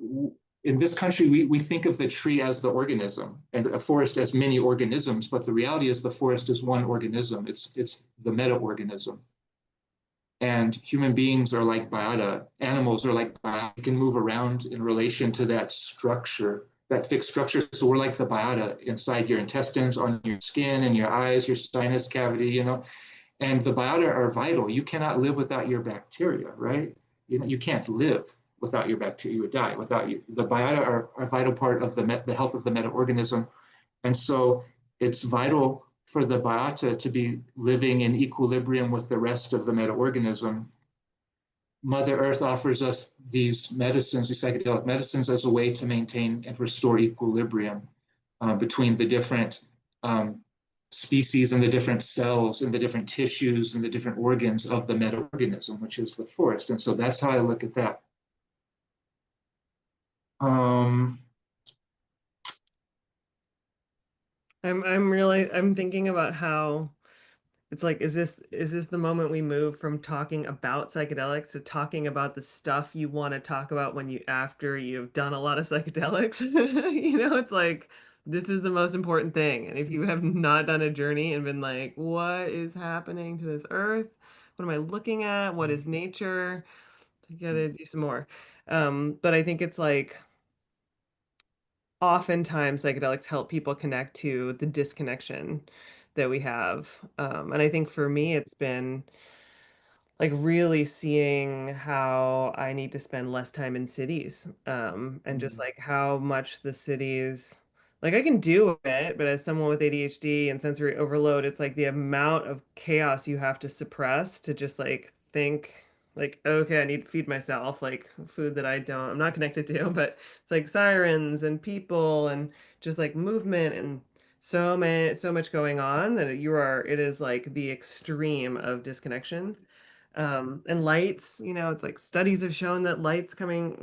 in this country, we think of the tree as the organism and a forest as many organisms, but the reality is the forest is one organism. It's the meta-organism. And human beings are like biota, animals are like biota. We can move around in relation to that structure, that fixed structure. So we're like the biota inside your intestines, on your skin, and your eyes, your sinus cavity, you know. And the biota are vital. You cannot live without your bacteria, right? You know, you can't live without your bacteria. You would die without you. The biota are a vital part of the health of the meta-organism. And so it's vital for the biota to be living in equilibrium with the rest of the meta-organism. Mother Earth offers us these medicines, these psychedelic medicines, as a way to maintain and restore equilibrium between the different species and the different cells and the different tissues and the different organs of the meta-organism, which is the forest. And so that's how I look at that. I'm thinking about how it's like, is this the moment we move from talking about psychedelics to talking about the stuff you want to talk about after you've done a lot of psychedelics? You know, it's like this is the most important thing. And if you have not done a journey and been like, what is happening to this earth? What am I looking at? What is nature? You gotta do some more. But I think it's like oftentimes psychedelics help people connect to the disconnection that we have. And I think for me, it's been like really seeing how I need to spend less time in cities, and just like how much the cities, like I can do it, but as someone with ADHD and sensory overload, it's like the amount of chaos you have to suppress to just like think like, okay, I need to feed myself, like food that I'm not connected to, but it's like sirens and people and just like movement and so much going on that it is like the extreme of disconnection. And lights, you know, it's like studies have shown that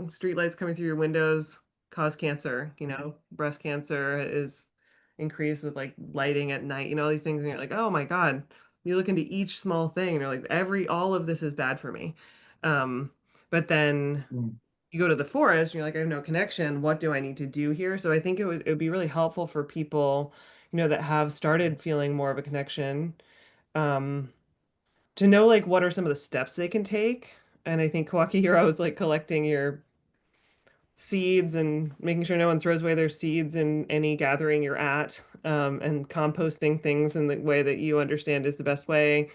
street lights coming through your windows cause cancer, you know, breast cancer is increased with like lighting at night, you know, all these things. And you're like, oh my God, you look into each small thing and you're like, all of this is bad for me. But then you go to the forest and you're like, I have no connection. What do I need to do here? So I think it would be really helpful for people, that have started feeling more of a connection, um, to know like what are some of the steps they can take. And I think Coakee, you're always like collecting your seeds and making sure no one throws away their seeds in any gathering you're at, and composting things in the way that you understand is the best way.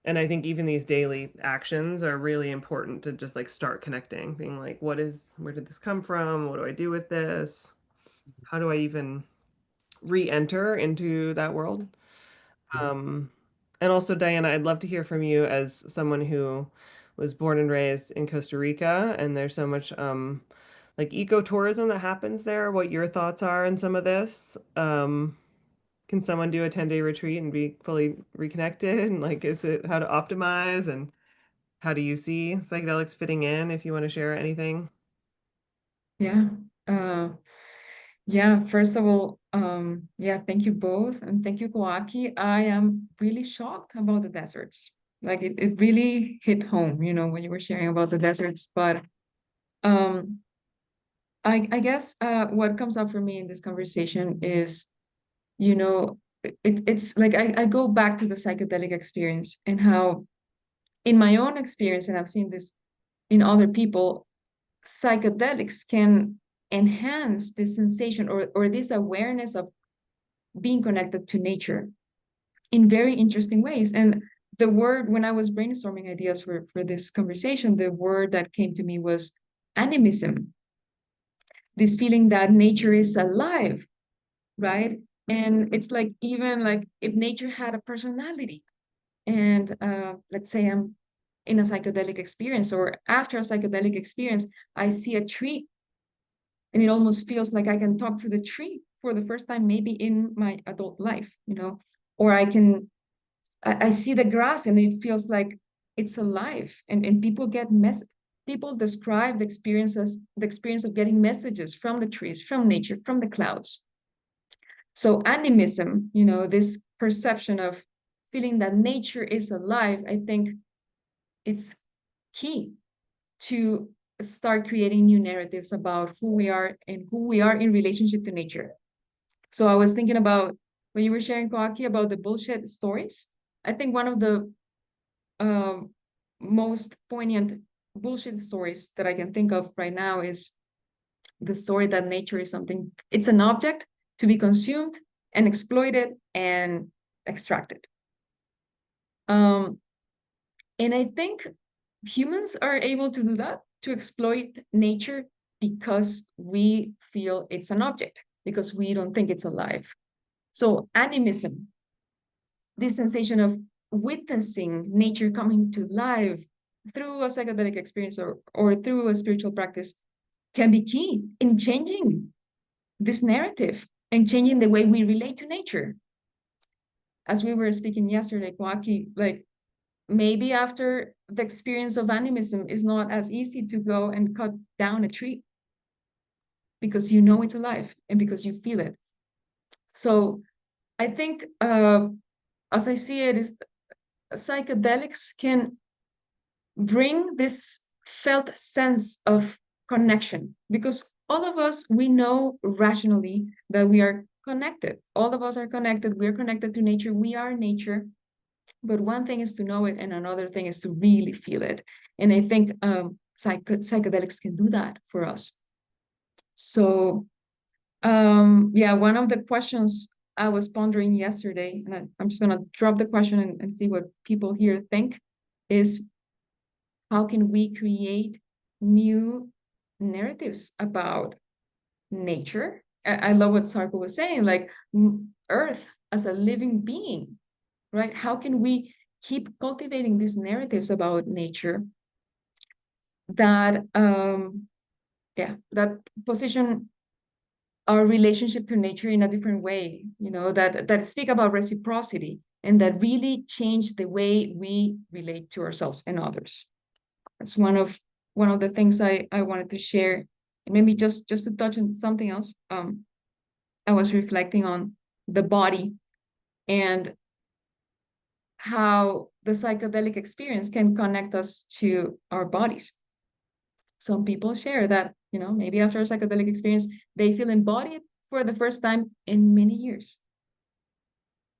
And I think even these daily actions are really important to just like start connecting, being like, where did this come from? What do I do with this? How do I even re-enter into that world? Um, and also, Diana, I'd love to hear from you as someone who was born and raised in Costa Rica, and there's so much like ecotourism that happens there. What your thoughts are on some of this? Can someone do a 10-day retreat and be fully reconnected? And like, is it how to optimize, and how do you see psychedelics fitting in, if you want to share anything? Yeah. Uh, yeah, first of all, yeah, thank you both. And thank you, Coakee. I am really shocked about the deserts. Like it really hit home, when you were sharing about the deserts. But um, I guess what comes up for me in this conversation is, it's like I go back to the psychedelic experience and how, in my own experience, and I've seen this in other people, psychedelics can enhance this sensation or this awareness of being connected to nature in very interesting ways. And the word, when I was brainstorming ideas for this conversation, the word that came to me was animism, this feeling that nature is alive, right? And it's like, even like if nature had a personality, and let's say I'm in a psychedelic experience, or after a psychedelic experience, I see a tree, and it almost feels like I can talk to the tree for the first time, maybe in my adult life, or I see the grass and it feels like it's alive, and people describe the experience of getting messages from the trees, from nature, from the clouds. So animism, this perception of feeling that nature is alive, I think it's key to start creating new narratives about who we are and who we are in relationship to nature. So I was thinking about when you were sharing, Coakee, about the bullshit stories. I think one of the most poignant bullshit stories that I can think of right now is the story that nature is something, it's an object to be consumed and exploited and extracted. And I think humans are able to do that, to exploit nature, because we feel it's an object, because we don't think it's alive. So animism, this sensation of witnessing nature coming to life through a psychedelic experience or through a spiritual practice, can be key in changing this narrative and changing the way we relate to nature. As we were speaking yesterday, Coakee, like maybe after the experience of animism, is not as easy to go and cut down a tree, because you know it's alive and because you feel it. So I think, as I see it, is psychedelics can bring this felt sense of connection, because all of us, we know rationally that we are connected. All of us are connected. We are connected to nature. We are nature. But one thing is to know it, and another thing is to really feel it. And I think psychedelics can do that for us. So, yeah, one of the questions I was pondering yesterday, and I'm just going to drop the question and see what people here think, is how can we create new narratives about nature? I love what Sarko was saying, like Earth as a living being, right? How can we keep cultivating these narratives about nature that, that position our relationship to nature in a different way, that speak about reciprocity and that really change the way we relate to ourselves and others. That's one of the things I wanted to share. And maybe just to touch on something else, I was reflecting on the body and how the psychedelic experience can connect us to our bodies. some people share that, maybe after a psychedelic experience, they feel embodied for the first time in many years.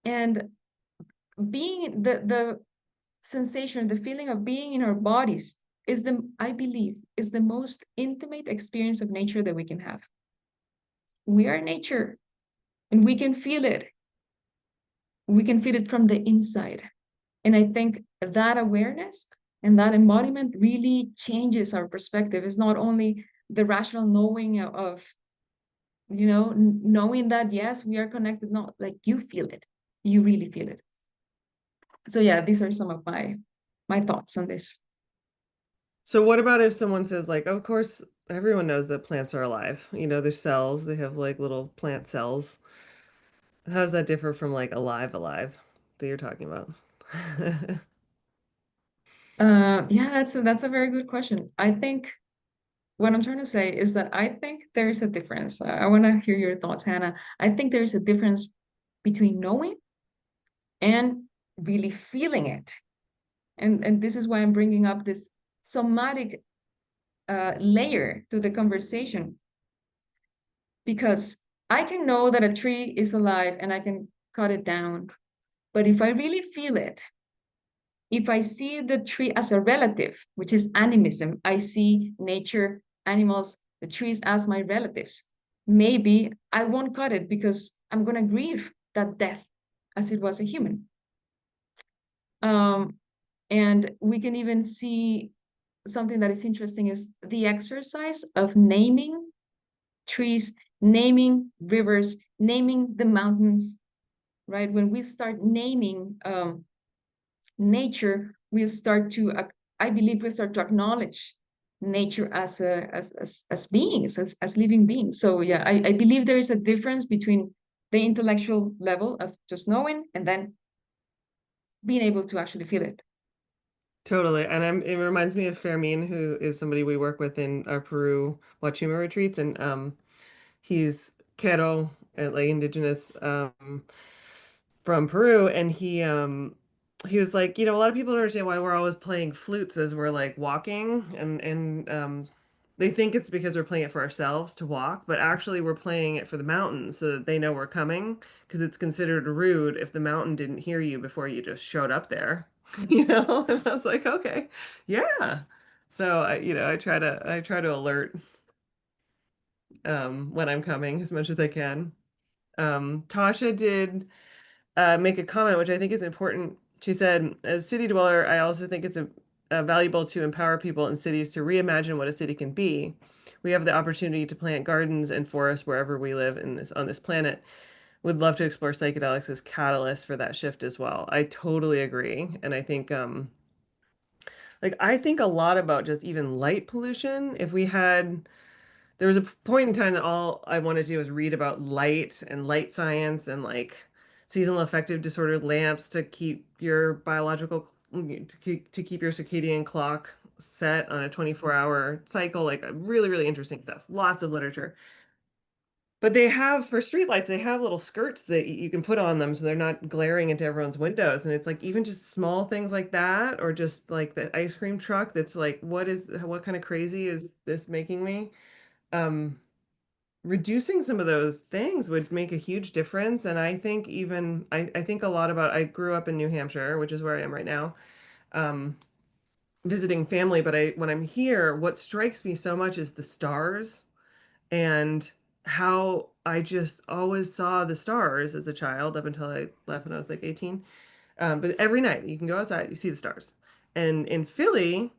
And being the sensation, the feeling of being in our bodies I believe, is the most intimate experience of nature that we can have. We are nature and we can feel it. We can feel it from the inside. And I think that awareness and that embodiment really changes our perspective. It's not only the rational knowing of, knowing that, yes, we are connected, not like you feel it, you really feel it. So yeah, these are some of my thoughts on this. So what about if someone says like, of course, everyone knows that plants are alive. They're cells. They have like little plant cells. How does that differ from like alive that you're talking about? Yeah, that's a very good question. I think what I'm trying to say is that I think there's a difference. I want to hear your thoughts, Hannah. I think there's a difference between knowing and really feeling it. And this is why I'm bringing up this somatic layer to the conversation, because I can know that a tree is alive and I can cut it down. But if I really feel it, if I see the tree as a relative, which is animism, I see nature, animals, the trees as my relatives, maybe I won't cut it because I'm going to grieve that death as it was a human. And we can even see something that is interesting is the exercise of naming trees, naming rivers, naming the mountains, right? When we start naming nature, we start to, I believe we start to acknowledge nature as beings, as living beings. So yeah, I believe there is a difference between the intellectual level of just knowing and then being able to actually feel it. Totally. And it reminds me of Fermin, who is somebody we work with in our Peru Huachuma retreats. And he's Quero, like indigenous from Peru. And he was like, a lot of people don't understand why we're always playing flutes as we're like walking. And they think it's because we're playing it for ourselves to walk, but actually we're playing it for the mountains so that they know we're coming, because it's considered rude if the mountain didn't hear you before you just showed up there. And I was like, okay, yeah. So I try to alert when I'm coming as much as I can. Tasha did make a comment which I think is important. She said, as city dweller, I also think it's valuable to empower people in cities to reimagine what a city can be. We have the opportunity to plant gardens and forests wherever we live on this planet. Would love to explore psychedelics as catalysts for that shift as well. I totally agree. And I think I think a lot about just even light pollution. There was a point in time that all I wanted to do was read about light and light science and like seasonal affective disordered lamps to keep your to keep your circadian clock set on a 24-hour cycle. Like really, really interesting stuff. Lots of literature. But they have, for streetlights, they have little skirts that you can put on them so they're not glaring into everyone's windows. And it's like even just small things like that, or just like the ice cream truck that's like, what kind of crazy is this making me? Um, Reducing some of those things would make a huge difference. And I think I think a lot about, I grew up in New Hampshire, which is where I am right now, visiting family. But when I'm here, what strikes me so much is the stars, and how I just always saw the stars as a child up until I left when I was like 18. But every night you can go outside, you see the stars. And in Philly,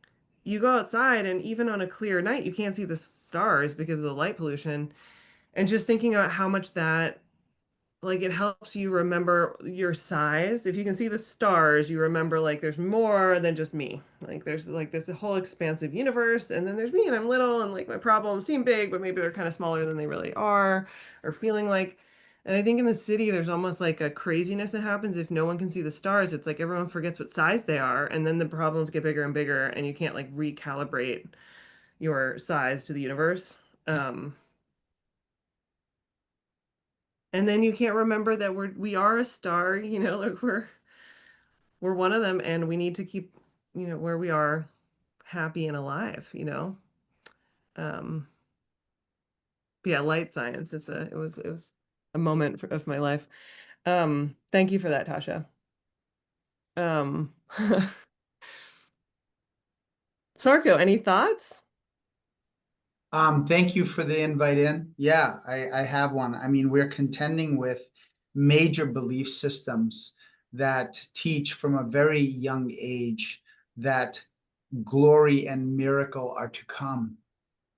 you go outside, and even on a clear night, you can't see the stars because of the light pollution. And just thinking about how much that, like, it helps you remember your size. If you can see the stars, you remember like there's more than just me. Like there's a whole expansive universe, and then there's me, and I'm little, and like my problems seem big, but maybe they're kind of smaller than they really are, or feeling like. And I think in the city, there's almost like a craziness that happens if no one can see the stars. It's like everyone forgets what size they are, and then the problems get bigger and bigger, and you can't like recalibrate your size to the universe. And then you can't remember that we are a star, like we're one of them, and we need to keep, where we are happy and alive. Yeah, light science. It was a moment of my life. Thank you for that, Tasha. Sarko, any thoughts? Thank you for the invite in. Yeah, I have one. I mean, we're contending with major belief systems that teach from a very young age that glory and miracle are to come,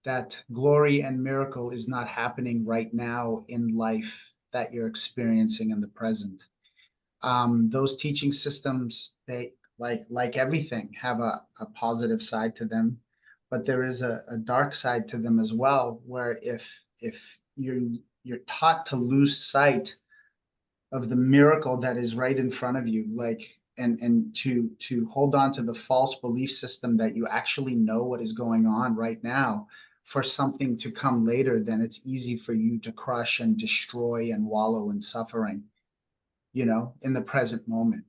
that glory and miracle is not happening right now in life that you're experiencing in the present. Those teaching systems, they like everything, have a positive side to them, but there is a dark side to them as well, where if you're taught to lose sight of the miracle that is right in front of you, like and to hold on to the false belief system that you actually know what is going on right now for something to come later, then it's easy for you to crush and destroy and wallow in suffering, you know, in the present moment.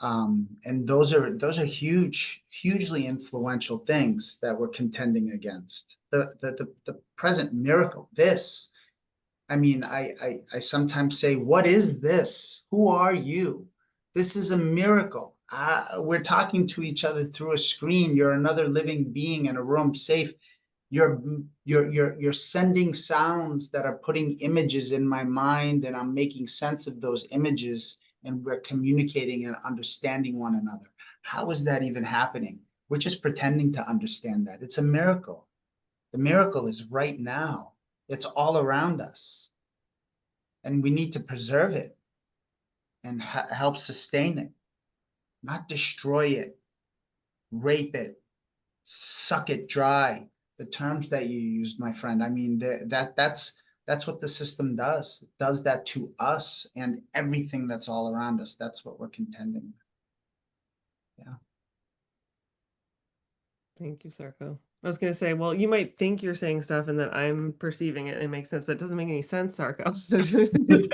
And those are hugely influential things that we're contending against. The present miracle, this. I mean, I sometimes say, what is this? Who are you? This is a miracle. We're talking to each other through a screen. You're another living being in a room, safe. You're sending sounds that are putting images in my mind, and I'm making sense of those images, and we're communicating and understanding one another. How is that even happening? We're just pretending to understand that. It's a miracle. The miracle is right now. It's all around us. And we need to preserve it and help sustain it, not destroy it, rape it, suck it dry. The terms that you used, my friend. I mean, that's what the system does. It does that to us and everything that's all around us. That's what we're contending with. Yeah. Thank you, Sarko. I was going to say, well, you might think you're saying stuff and that I'm perceiving it and it makes sense, but it doesn't make any sense, Sarko. Just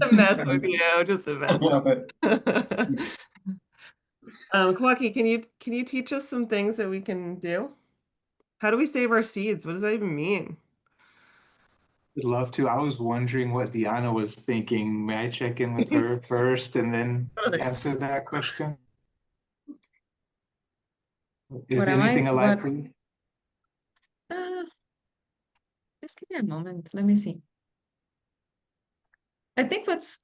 a mess with you, just a mess. I love it. Coakee, can you teach us some things that we can do? How do we save our seeds? What does that even mean? I'd love to. I was wondering what Diana was thinking. May I check in with her first and then answer that question? Is anything alive for you? Just give me a moment. Let me see. I think what's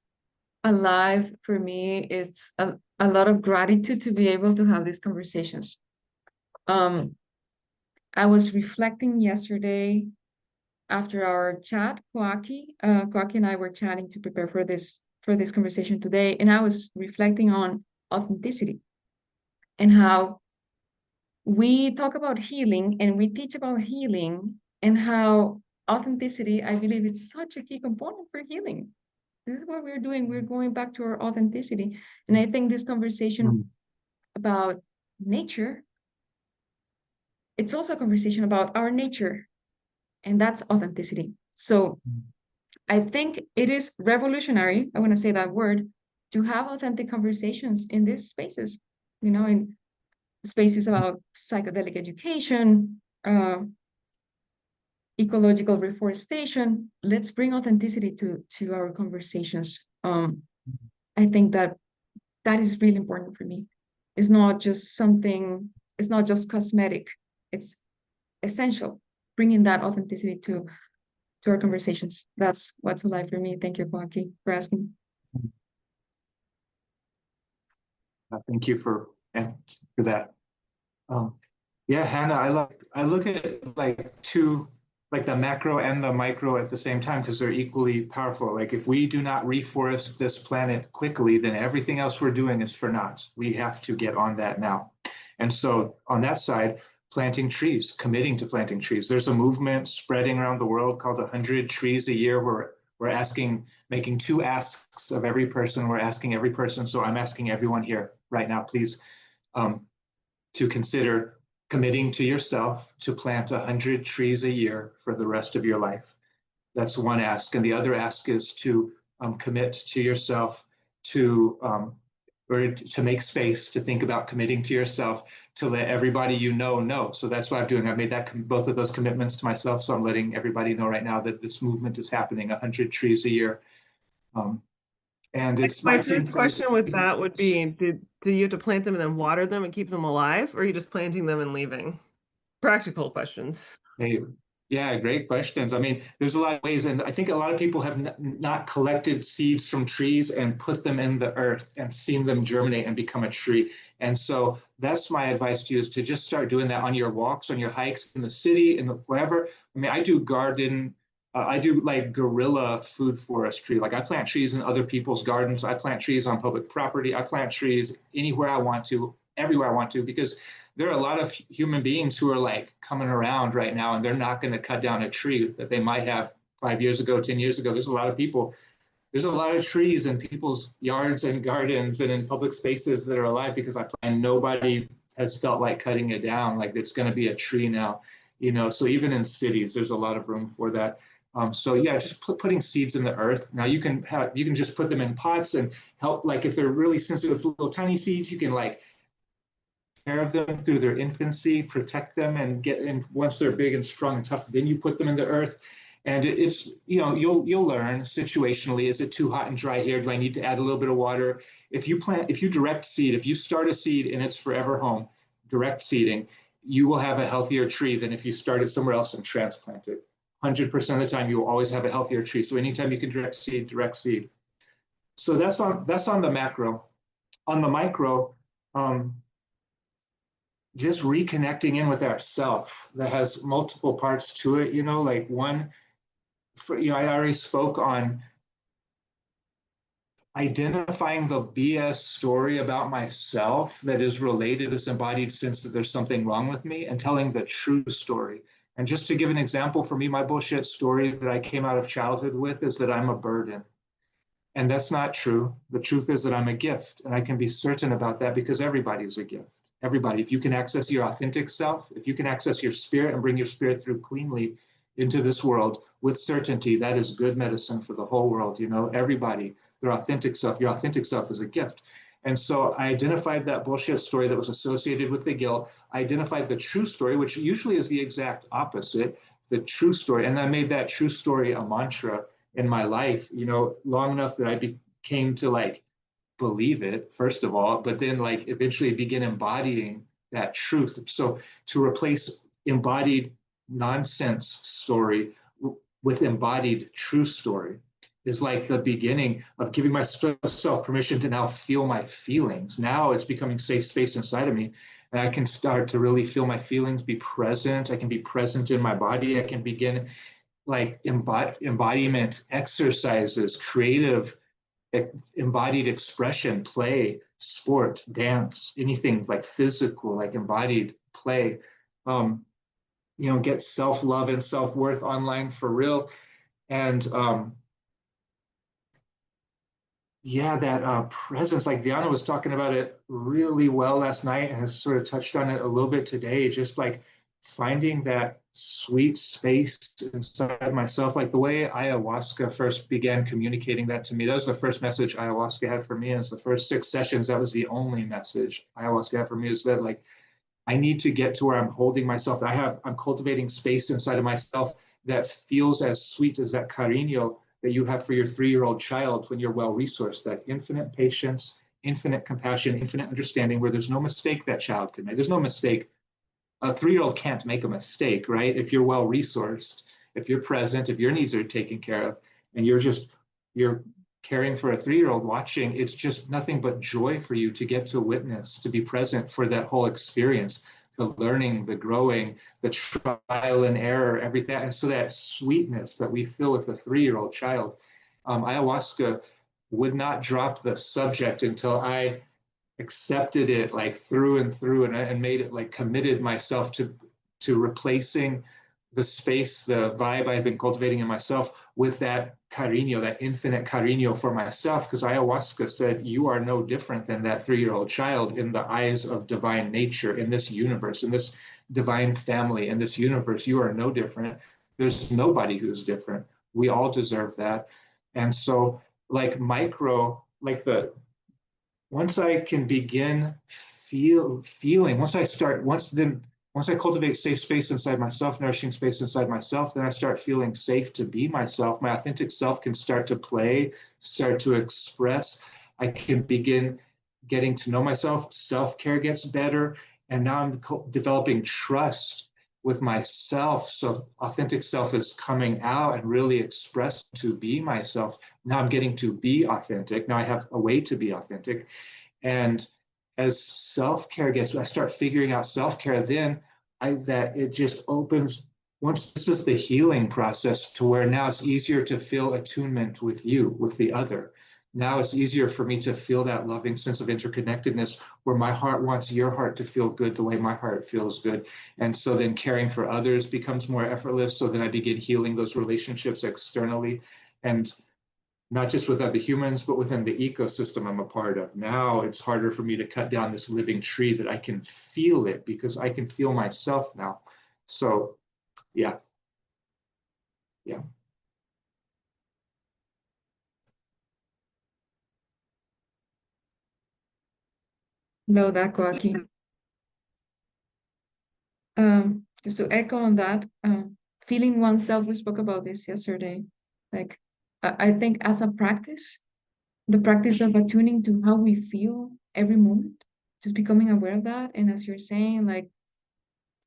alive for me is a lot of gratitude to be able to have these conversations. I was reflecting yesterday after our chat, Coakee and I were chatting to prepare for this conversation today, and I was reflecting on authenticity and how we talk about healing and we teach about healing, and how authenticity, I believe, is such a key component for healing. This is what we're doing. We're going back to our authenticity. And I think this conversation about nature, it's also a conversation about our nature, and that's authenticity. So I think it is revolutionary, I want to say that word, to have authentic conversations in these spaces, you know, in spaces about psychedelic education, ecological reforestation. Let's bring authenticity to our conversations. I think that is really important for me. It's not just something, it's not just cosmetic, it's essential, bringing that authenticity to our conversations. That's what's alive for me. Thank you, Coakee, for asking. Thank you for that. Yeah, Hannah, I look at like two, like the macro and the micro at the same time, because they're equally powerful. Like if we do not reforest this planet quickly, then everything else we're doing is for naught. We have to get on that now. And so on that side, planting trees, committing to planting trees. There's a movement spreading around the world called 100 trees a year, where we're making 2 asks of every person. We're asking every person. So I'm asking everyone here right now, please, to consider committing to yourself to plant 100 trees a year for the rest of your life. That's one ask. And the other ask is to commit to yourself to or to make space, to think about committing to yourself, to let everybody you know. So that's what I'm doing. I've made both of those commitments to myself. So I'm letting everybody know right now that this movement is happening, 100 trees a year. And it's My might seem first question with that would be, do you have to plant them and then water them and keep them alive, or are you just planting them and leaving? Practical questions. Hey, yeah, great questions. I mean, there's a lot of ways, and I think a lot of people have not collected seeds from trees and put them in the earth and seen them germinate and become a tree. And so that's my advice to you, is to just start doing that on your walks, on your hikes in the city, in the wherever. I mean, I do I do like guerrilla food forestry. Like I plant trees in other people's gardens. I plant trees on public property. I plant trees anywhere I want to, everywhere I want to, because there are a lot of human beings who are like coming around right now, and they're not going to cut down a tree that they might have 5 years ago, 10 years ago. There's a lot of people, there's a lot of trees in people's yards and gardens and in public spaces that are alive because nobody has felt like cutting it down. Like it's going to be a tree now, so even in cities, there's a lot of room for that. So yeah, just putting seeds in the earth. Now you can just put them in pots and help, like if they're really sensitive little tiny seeds, you can like care of them through their infancy, protect them, and get in once they're big and strong and tough, then you put them in the earth. And it's, you'll learn situationally, is it too hot and dry here? Do I need to add a little bit of water? If you direct seed, if you start a seed in its forever home, direct seeding, you will have a healthier tree than if you start it somewhere else and transplant it. 100% of the time, you will always have a healthier tree. So anytime you can direct seed, direct seed. So that's on the macro. On the micro, just reconnecting in with ourself. That has multiple parts to it, like one, I already spoke on identifying the BS story about myself that is related to this embodied sense that there's something wrong with me, and telling the true story. And just to give an example, for me, my bullshit story that I came out of childhood with is that I'm a burden. And that's not true. The truth is that I'm a gift, and I can be certain about that because everybody's a gift. Everybody, if you can access your authentic self, if you can access your spirit and bring your spirit through cleanly into this world with certainty, that is good medicine for the whole world. Everybody, your authentic self is a gift. And so I identified that bullshit story that was associated with the guilt. I identified the true story, which usually is the exact opposite, the true story. And I made that true story a mantra in my life, long enough that I became to like believe it, first of all, but then like eventually begin embodying that truth. So to replace embodied nonsense story with embodied true story is like the beginning of giving myself permission to now feel my feelings. Now it's becoming safe space inside of me, and I can start to really feel my feelings, be present. I can be present in my body. I can begin like embodiment exercises, creative embodied expression, play, sport, dance, anything like physical, like embodied play, get self-love and self-worth online for real. And that presence, like Diana was talking about it really well last night and has sort of touched on it a little bit today, just like finding that sweet space inside myself, like the way ayahuasca first began communicating that to me. That was the first message ayahuasca had for me. And it's the first 6 sessions. That was the only message ayahuasca had for me, is that like, I need to get to where I'm holding myself. I'm cultivating space inside of myself that feels as sweet as that cariño that you have for your 3-year-old child when you're well-resourced, that infinite patience, infinite compassion, infinite understanding, where there's no mistake that child can make. There's no mistake. A 3-year-old can't make a mistake, right? If you're well-resourced, if you're present, if your needs are taken care of, and you're caring for a 3-year-old watching, it's just nothing but joy for you to get to witness, to be present for that whole experience, the learning, the growing, the trial and error, everything. And so that sweetness that we feel with a 3-year-old child, ayahuasca would not drop the subject until I accepted it like through and through, and made it like committed myself to replacing the space, the vibe I've been cultivating in myself with that cariño, that infinite cariño for myself. Because ayahuasca said, you are no different than that 3-year-old child in the eyes of divine nature, in this universe, in this divine family, in this universe. You are no different. There's nobody who's different. We all deserve that. And so like micro, like the once I can begin feeling, once I cultivate safe space inside myself, nourishing space inside myself, then I start feeling safe to be myself. My authentic self can start to play, start to express. I can begin getting to know myself. Self-care gets better. And now I'm developing trust with myself. So authentic self is coming out and really express to be myself. Now I'm getting to be authentic. Now I have a way to be authentic. And as self-care gets, I start figuring out self-care, then that it just opens. Once this is the healing process to where now it's easier to feel attunement with you, with the other. Now it's easier for me to feel that loving sense of interconnectedness where my heart wants your heart to feel good the way my heart feels good. And so then caring for others becomes more effortless. So then I begin healing those relationships externally. And not just with other humans, but within the ecosystem I'm a part of. Now it's harder for me to cut down this living tree that I can feel it because I can feel myself now. So yeah, yeah. Love that, Coakee. Just to echo on that, feeling oneself, we spoke about this yesterday. Like, I think as a practice, the practice of attuning to how we feel every moment, just becoming aware of that. And as you're saying, like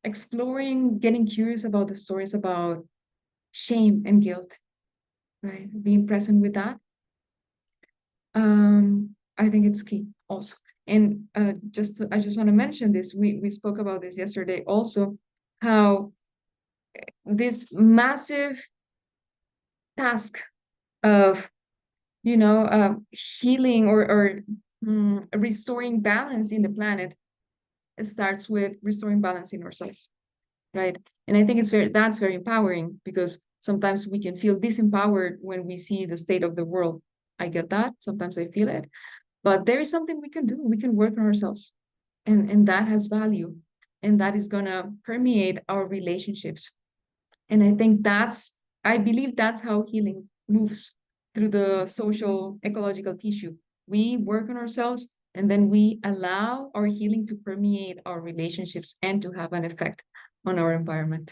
exploring, getting curious about the stories about shame and guilt, right? Being present with that. I think it's key also. And I just want to mention this. We spoke about this yesterday also, how this massive task of healing or restoring balance in the planet, it starts with restoring balance in ourselves, right? And I think that's very empowering, because sometimes we can feel disempowered when we see the state of the world. I get that. Sometimes I feel it, but there is something we can do. We can work on ourselves, and that has value, and that is gonna permeate our relationships. And I believe that's how healing moves through the social ecological tissue. We work on ourselves, and then we allow our healing to permeate our relationships and to have an effect on our environment.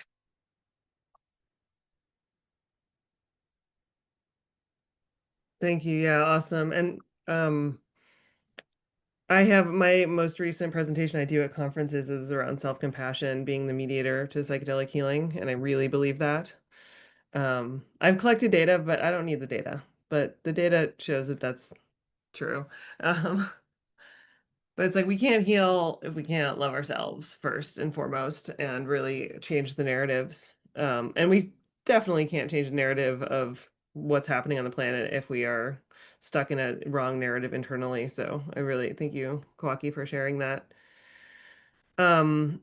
Thank you. Yeah, awesome. And I have my most recent presentation I do at conferences is around self-compassion being the mediator to psychedelic healing, and I really believe that. I've collected data, but I don't need the data. But the data shows that that's true. Um, but it's like we can't heal if we can't love ourselves first and foremost and really change the narratives. And we definitely can't change the narrative of what's happening on the planet if we are stuck in a wrong narrative internally. So I really thank you, Coakee, for sharing that. Um,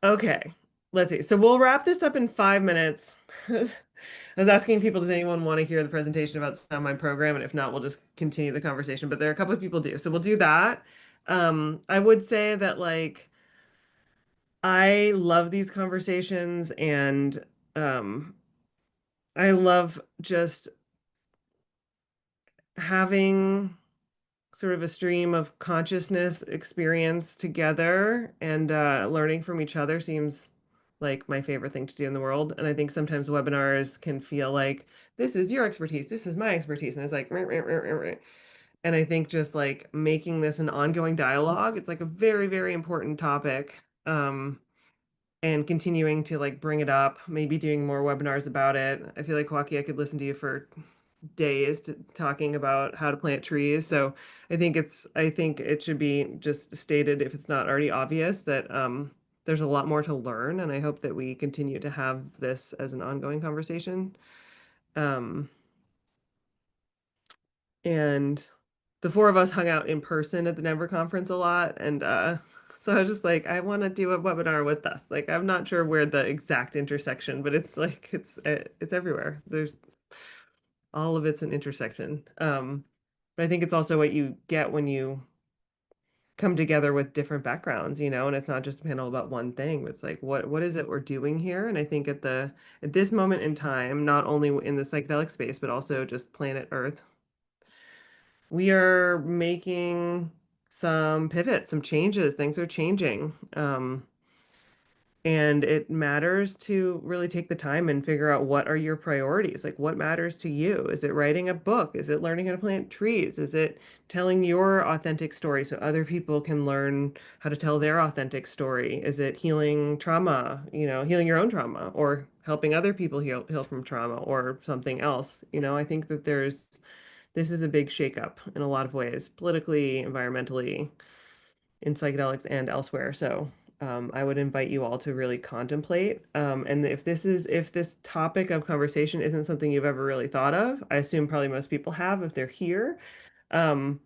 okay, let's see. So we'll wrap this up in 5 minutes. I was asking people, does anyone want to hear the presentation about the SoundMind program? And if not, we'll just continue the conversation. But there are a couple of people do. So we'll do that. I would say that like I love these conversations, and I love just having sort of a stream of consciousness experience together, and learning from each other seems like my favorite thing to do in the world. And I think sometimes webinars can feel like this is your expertise, this is my expertise, and it's like "Rah, rah, rah, rah, rah." And I think just like making this an ongoing dialogue, it's like a very, very important topic. And continuing to like bring it up, maybe doing more webinars about it. I feel like Coakee, I could listen to you for days talking about how to plant trees. So I think it should be just stated, if it's not already obvious, that there's a lot more to learn, and I hope that we continue to have this as an ongoing conversation. Um, and the four of us hung out in person at the Denver conference a lot, and so I was just like, I want to do a webinar with us. Like, I'm not sure where the exact intersection, but it's like it's everywhere. There's all of it's an intersection. But I think it's also what you get when you come together with different backgrounds, and it's not just a panel about one thing, but it's like what is it we're doing here? And I think at this moment in time, not only in the psychedelic space, but also just planet Earth, we are making some pivots, some changes. Things are changing. And it matters to really take the time and figure out what are your priorities. Like, what matters to you? Is it writing a book? Is it learning how to plant trees? Is it telling your authentic story so other people can learn how to tell their authentic story? Is it healing trauma, healing your own trauma or helping other people heal from trauma or something else? I think that this is a big shakeup in a lot of ways, politically, environmentally, in psychedelics and elsewhere. So I would invite you all to really contemplate. And if this topic of conversation isn't something you've ever really thought of, I assume probably most people have if they're here. Um,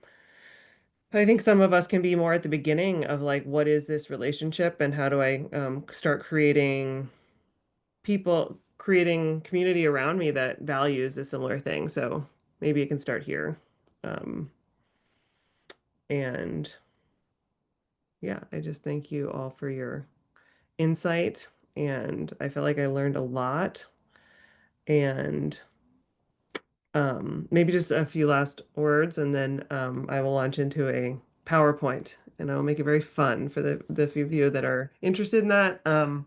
but I think some of us can be more at the beginning of like, what is this relationship and how do I start creating community around me that values a similar thing. So maybe it can start here. Um, and yeah, I just thank you all for your insight, and I feel like I learned a lot. And maybe just a few last words, and then I will launch into a PowerPoint, and I will make it very fun for the few of you that are interested in that. And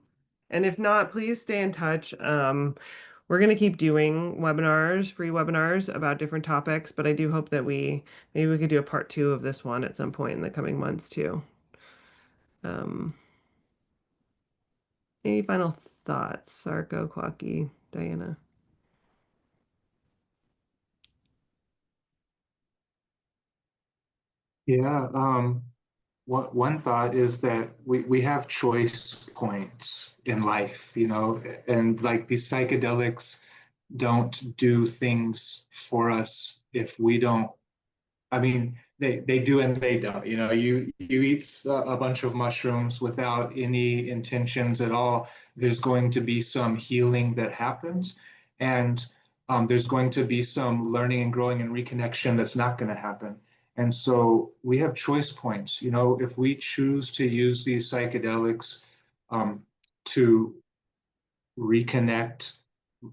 if not, please stay in touch. We're going to keep doing webinars, free webinars about different topics, but I do hope that maybe we could do a part 2 of this one at some point in the coming months too. Um, any final thoughts, Sarko, Coakee, Diana? Yeah, one thought is that we have choice points in life, and like these psychedelics don't do things for us if we don't. I mean, they do and they don't. You eat a bunch of mushrooms without any intentions at all. There's going to be some healing that happens, and there's going to be some learning and growing and reconnection that's not going to happen. And so we have choice points. If we choose to use these psychedelics to reconnect,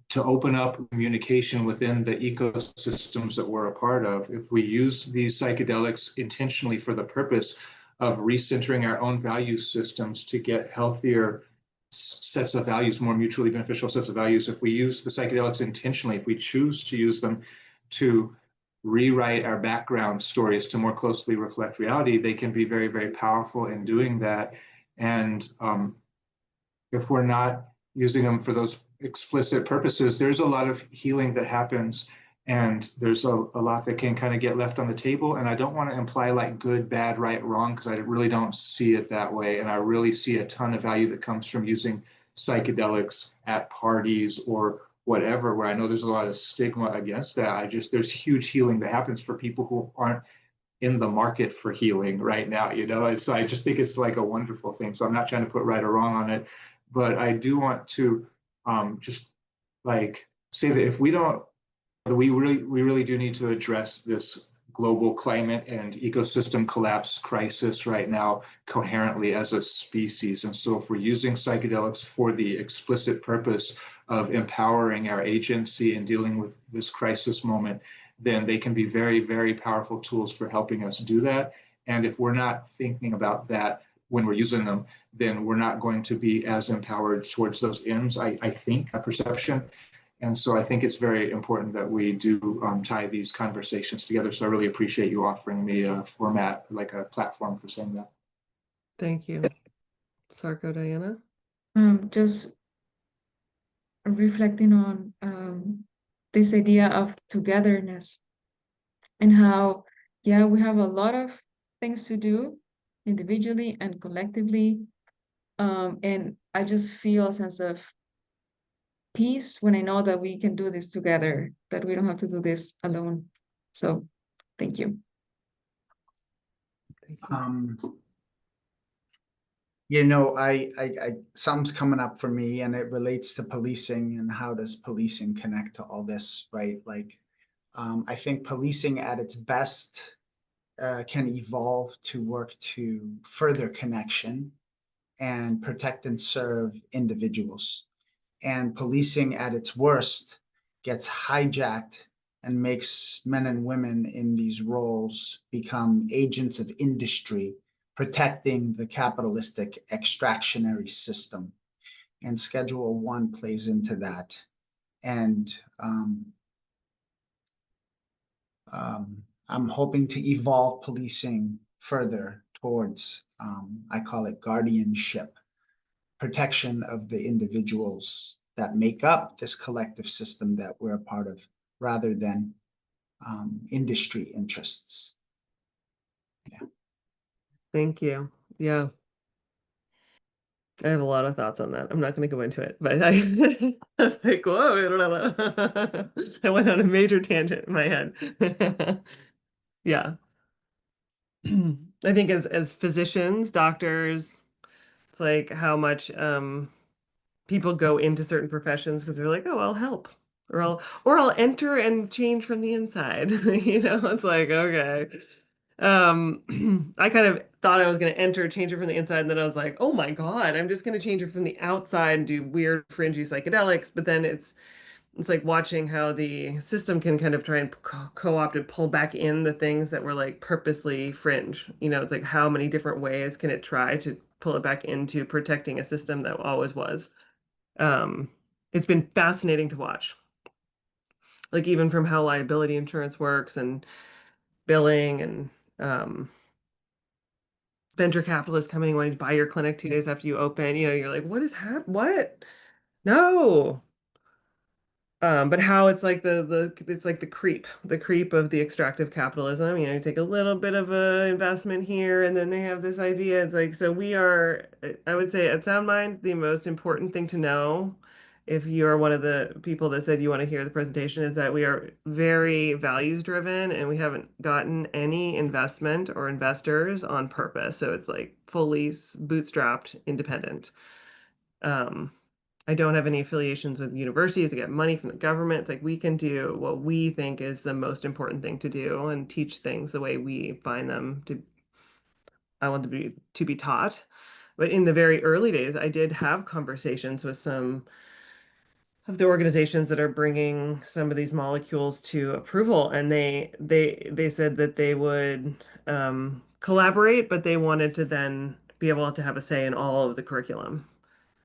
to open up communication within the ecosystems that we're a part of, if we use these psychedelics intentionally for the purpose of recentering our own value systems to get healthier sets of values, more mutually beneficial sets of values, if we use the psychedelics intentionally, if we choose to use them to rewrite our background stories to more closely reflect reality, they can be very, very powerful in doing that. And if we're not using them for those explicit purposes, there's a lot of healing that happens, and there's a lot that can kind of get left on the table. And I don't want to imply like good, bad, right, wrong, because I really don't see it that way. And I really see a ton of value that comes from using psychedelics at parties or whatever, where I know there's a lot of stigma against that. There's huge healing that happens for people who aren't in the market for healing right now, and so I just think it's like a wonderful thing. So I'm not trying to put right or wrong on it, but I do want to just like say that if we don't, we really do need to address this global climate and ecosystem collapse crisis right now coherently as a species. And so if we're using psychedelics for the explicit purpose of empowering our agency and dealing with this crisis moment, then they can be very, very powerful tools for helping us do that. And if we're not thinking about that when we're using them, then we're not going to be as empowered towards those ends, I think, a perception. And so I think it's very important that we do tie these conversations together. So I really appreciate you offering me a format, like a platform for saying that. Thank you. Sarko, Diana? Just reflecting on this idea of togetherness and how, yeah, we have a lot of things to do individually and collectively. And I just feel a sense of peace when I know that we can do this together, that we don't have to do this alone. So thank you. Thank you. Something's coming up for me, and it relates to policing and how does policing connect to all this, right? Like, I think policing at its best can evolve to work to further connection and protect and serve individuals. And policing at its worst gets hijacked and makes men and women in these roles become agents of industry, protecting the capitalistic extractionary system. And Schedule 1 plays into that. And I'm hoping to evolve policing further towards, I call it guardianship, protection of the individuals that make up this collective system that we're a part of, rather than industry interests. Yeah. Thank you. Yeah. I have a lot of thoughts on that. I'm not going to go into it, but I was like, whoa, I went on a major tangent in my head. Yeah. I think as physicians, doctors, it's like how much people go into certain professions because they're like, oh, I'll help. Or I'll enter and change from the inside. You know, it's like, okay. I kind of thought I was going to enter, change it from the inside, and then I was like, oh my God, I'm just going to change it from the outside and do weird, fringy psychedelics. But then it's like watching how the system can kind of try and co-opt and pull back in the things that were like purposely fringe. You know, it's like how many different ways can it try to pull it back into protecting a system that always was. Um, it's been fascinating to watch. Like even from how liability insurance works and billing and venture capitalists coming wanting to buy your clinic 2 days after you open, you know, you're like, what is what? No. But how it's like it's like the creep of the extractive capitalism. You know, you take a little bit of a investment here, and then they have this idea. It's like, so we are, I would say at SoundMind, the most important thing to know, if you're one of the people that said you want to hear the presentation, is that we are very values driven, and we haven't gotten any investment or investors on purpose. So it's like fully bootstrapped, independent. Um, I don't have any affiliations with universities to get money from the government. It's like we can do what we think is the most important thing to do and teach things the way we find them to, I want them to be taught. But in the very early days, I did have conversations with some of the organizations that are bringing some of these molecules to approval, and they said that they would collaborate, but they wanted to then be able to have a say in all of the curriculum.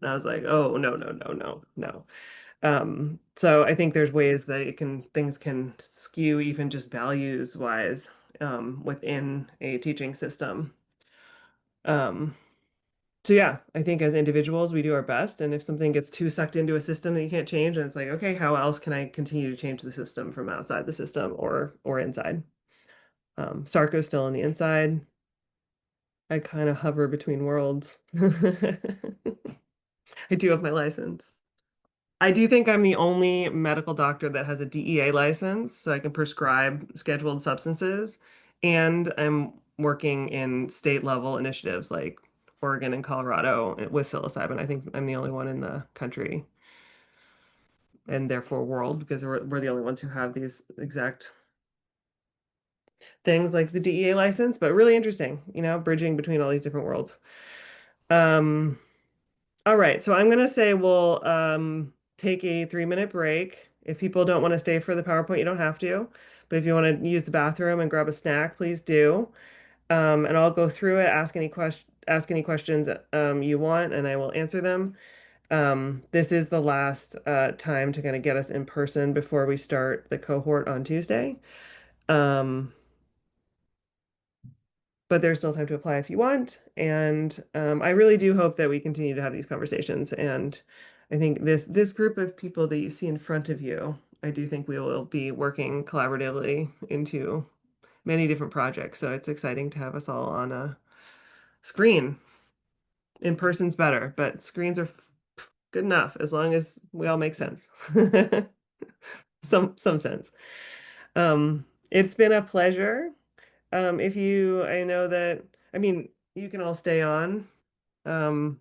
And I was like, oh, no, no, no, no, no. So I think there's ways that things can skew even just values wise within a teaching system. Um, so yeah, I think as individuals, we do our best. And if something gets too sucked into a system that you can't change, and it's like, okay, how else can I continue to change the system from outside the system or inside? Sarko's still on the inside. I kind of hover between worlds. I do have my license. I do think I'm the only medical doctor that has a DEA license, so I can prescribe scheduled substances. And I'm working in state level initiatives like Oregon and Colorado with psilocybin. I think I'm the only one in the country and therefore world, because we're the only ones who have these exact things like the DEA license, but really interesting, you know, bridging between all these different worlds. Um, All right, so I'm gonna say we'll take a 3-minute break. If people don't want to stay for the PowerPoint, you don't have to. But if you want to use the bathroom and grab a snack, please do. And I'll go through it, ask any questions you want, and I will answer them. This is the last time to kind of get us in person before we start the cohort on Tuesday. Um, but there's still time to apply if you want. And I really do hope that we continue to have these conversations. And I think this group of people that you see in front of you, I do think we will be working collaboratively into many different projects. So it's exciting to have us all on a screen. In person's better, but screens are good enough as long as we all make sense. Some sense. It's been a pleasure. I know that, I mean, you can all stay on. Um,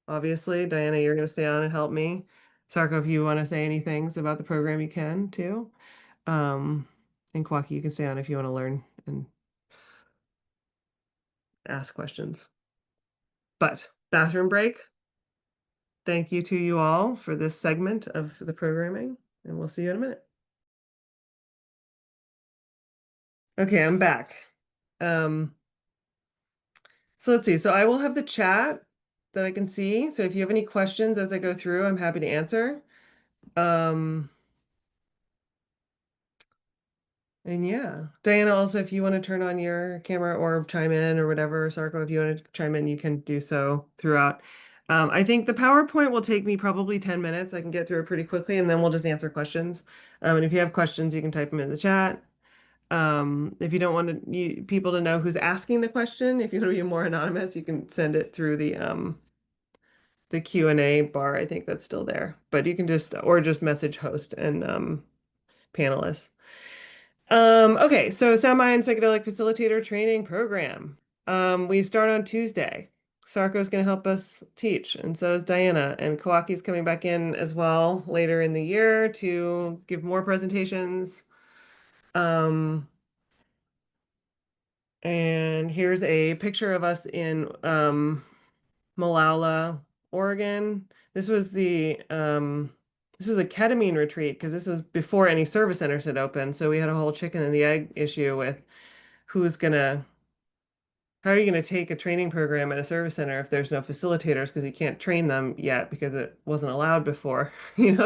Obviously, Diana, you're going to stay on and help me. Sarko, if you want to say any things about the program, you can too. And Coakee, you can stay on if you want to learn and ask questions. But bathroom break. Thank you to you all for this segment of the programming, and we'll see you in a minute. Okay, I'm back. Um, so let's see. So I will have the chat that I can see. So if you have any questions as I go through, I'm happy to answer. Um, and yeah, Diana, also, if you want to turn on your camera or chime in or whatever, Sarko, if you want to chime in, you can do so throughout. I think the PowerPoint will take me probably 10 minutes. I can get through it pretty quickly, and then we'll just answer questions. And if you have questions, you can type them in the chat. If you don't want people to know who's asking the question, if you want to be more anonymous, you can send it through the Q&A bar. I think that's still there, but you can just message host and panelists. Okay, so SoundMind Psychedelic Facilitator Training Program. We start on Tuesday. Sarko's going to help us teach, and so is Diana. And Kowaki's coming back in as well later in the year to give more presentations. And here's a picture of us in Malala, Oregon. This was a ketamine retreat because this was before any service centers had opened. So we had a whole chicken and the egg issue with who's gonna how are you gonna take a training program at a service center if there's no facilitators because you can't train them yet because it wasn't allowed before,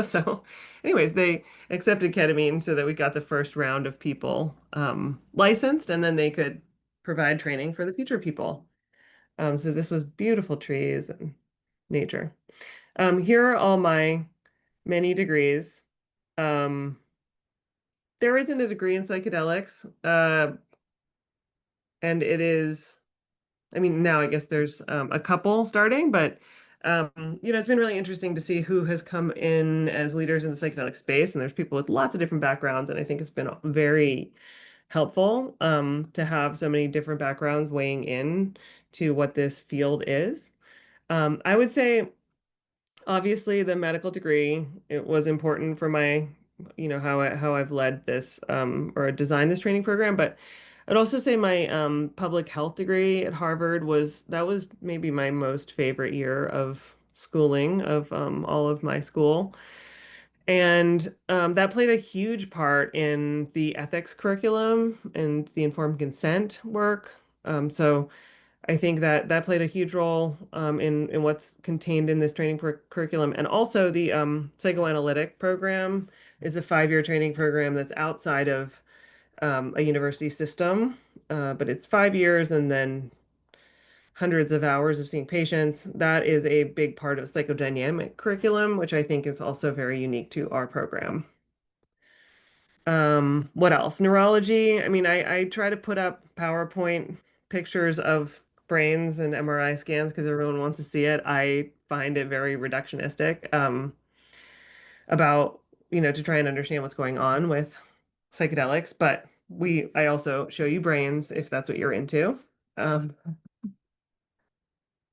So anyways, they accepted ketamine so that we got the first round of people licensed and then they could provide training for the future people. So this was beautiful trees and nature. Here are all my many degrees. Um, there isn't a degree in psychedelics, and it is, I mean, now I guess there's a couple starting, but it's been really interesting to see who has come in as leaders in the psychedelic space, and there's people with lots of different backgrounds, and I think it's been very helpful to have so many different backgrounds weighing in to what this field is. I would say obviously the medical degree, it was important for my, how I've led this or designed this training program, but I'd also say my public health degree at Harvard was maybe my most favorite year of schooling of all of my school. And that played a huge part in the ethics curriculum and the informed consent work. So I think that that played a huge role in what's contained in this training curriculum. And also the psychoanalytic program is a 5-year training program that's outside of a university system, but it's 5 years and then hundreds of hours of seeing patients. That is a big part of psychodynamic curriculum, which I think is also very unique to our program. What else? Neurology. I mean, I try to put up PowerPoint pictures of brains and MRI scans because everyone wants to see it. I find it very reductionistic, about, to try and understand what's going on with psychedelics, but I also show you brains if that's what you're into. Um,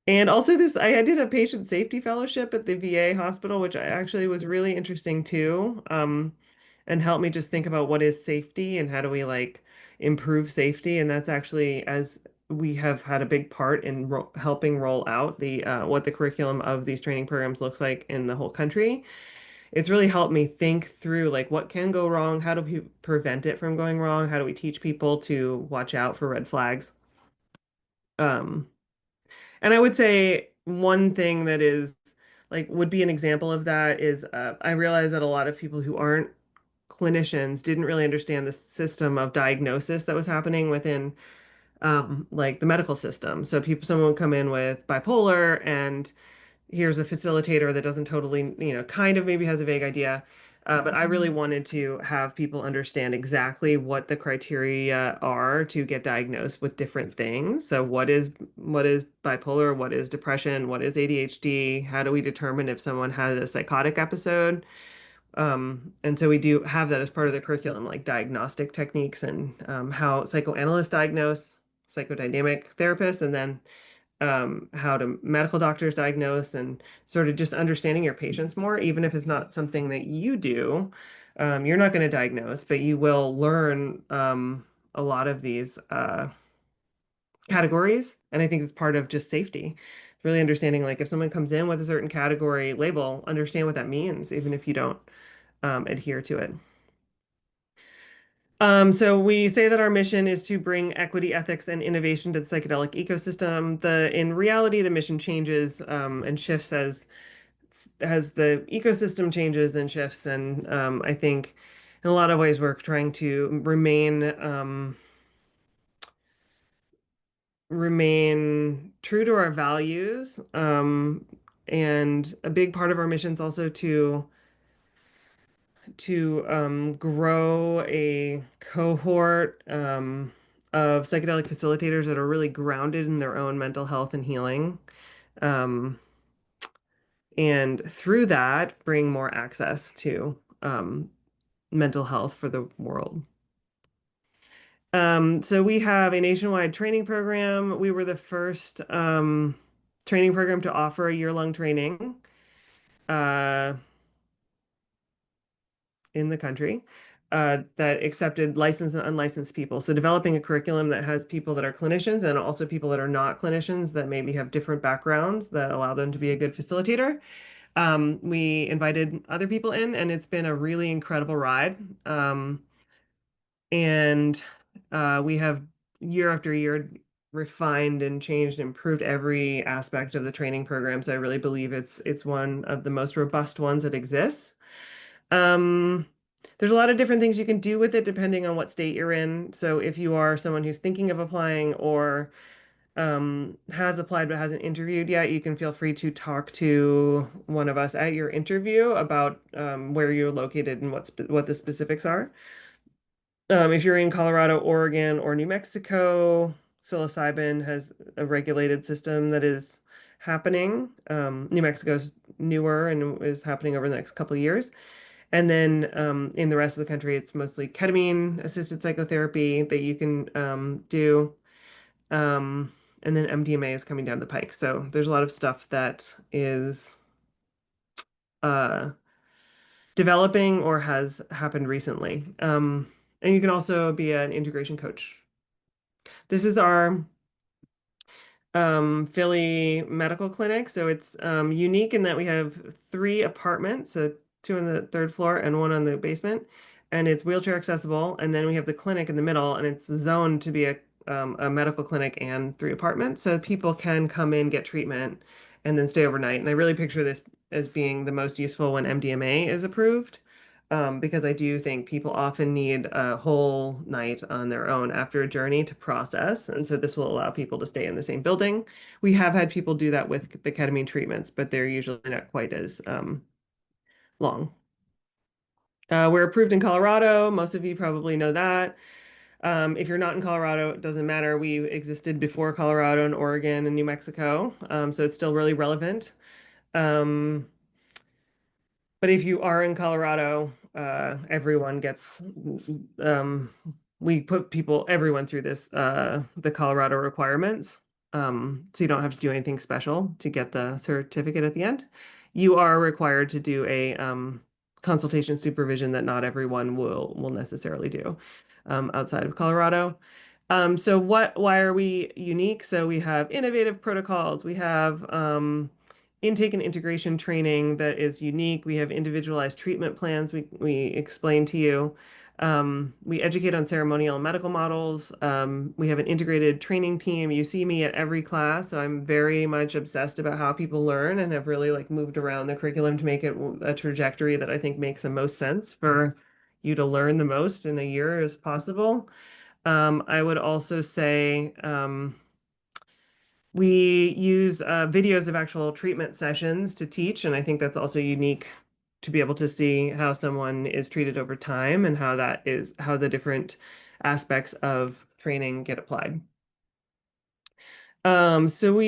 and also I did a patient safety fellowship at the VA hospital, which I actually was really interesting too. And helped me just think about what is safety and how do we like improve safety. And that's actually, as we have had a big part in helping roll out the what the curriculum of these training programs looks like in the whole country. It's really helped me think through like what can go wrong, how do we prevent it from going wrong, how do we teach people to watch out for red flags. Um, and I would say one thing that is like would be an example of that is I realize that a lot of people who aren't clinicians didn't really understand the system of diagnosis that was happening within like the medical system. So someone would come in with bipolar and here's a facilitator that doesn't totally, kind of maybe has a vague idea. But I really wanted to have people understand exactly what the criteria are to get diagnosed with different things. So what is bipolar? What is depression? What is ADHD? How do we determine if someone has a psychotic episode? And so we do have that as part of the curriculum, like diagnostic techniques and how psychoanalysts diagnose, psychodynamic therapists, and then how do medical doctors diagnose and sort of just understanding your patients more, even if it's not something that you do. You're not going to diagnose, but you will learn a lot of these categories. And I think it's part of just safety. Really understanding, like if someone comes in with a certain category label, understand what that means, even if you don't adhere to it. So we say that our mission is to bring equity, ethics, and innovation to the psychedelic ecosystem. In reality, the mission changes and shifts as the ecosystem changes and shifts. And I think in a lot of ways we're trying to remain true to our values. And a big part of our mission is also to grow a cohort of psychedelic facilitators that are really grounded in their own mental health and healing. Um, and through that, bring more access to mental health for the world. So we have a nationwide training program. We were the first training program to offer a year-long training. In the country that accepted licensed and unlicensed people. So developing a curriculum that has people that are clinicians and also people that are not clinicians that maybe have different backgrounds that allow them to be a good facilitator. We invited other people in, and it's been a really incredible ride. And we have year after year refined and changed and improved every aspect of the training program. So I really believe it's one of the most robust ones that exists. Um, there's a lot of different things you can do with it depending on what state you're in. So if you are someone who's thinking of applying or has applied but hasn't interviewed yet, you can feel free to talk to one of us at your interview about where you're located and what the specifics are. If you're in Colorado, Oregon, or New Mexico, psilocybin has a regulated system that is happening. New Mexico's newer and is happening over the next couple of years. And then in the rest of the country, it's mostly ketamine assisted psychotherapy that you can do. And then MDMA is coming down the pike. So there's a lot of stuff that is uh, developing or has happened recently. And you can also be an integration coach. This is our Philly Medical Clinic. So it's unique in that we have 3 apartments, so 2 on the 3rd floor and 1 on the basement, and it's wheelchair accessible. And then we have the clinic in the middle, and it's zoned to be a medical clinic and 3 apartments, so people can come in, get treatment, and then stay overnight. And I really picture this as being the most useful when MDMA is approved because I do think people often need a whole night on their own after a journey to process. And so this will allow people to stay in the same building. We have had people do that with the ketamine treatments, but they're usually not quite as long. We're approved in Colorado. Most of you probably know that. If you're not in Colorado, it doesn't matter. We existed before Colorado and Oregon and New Mexico, so it's still really relevant. Um, But if you are in Colorado, everyone gets, we put everyone through the Colorado requirements. So you don't have to do anything special to get the certificate at the end. You are required to do a consultation supervision that not everyone will necessarily do outside of Colorado. So why are we unique? So we have innovative protocols. We have intake and integration training that is unique. We have individualized treatment plans we explain to you. We educate on ceremonial and medical models. We have an integrated training team. You see me at every class, so I'm very much obsessed about how people learn and have really like moved around the curriculum to make it a trajectory that I think makes the most sense for you to learn the most in a year as possible. I would also say we use videos of actual treatment sessions to teach, and I think that's also unique to be able to see how someone is treated over time and how the different aspects of training get applied. So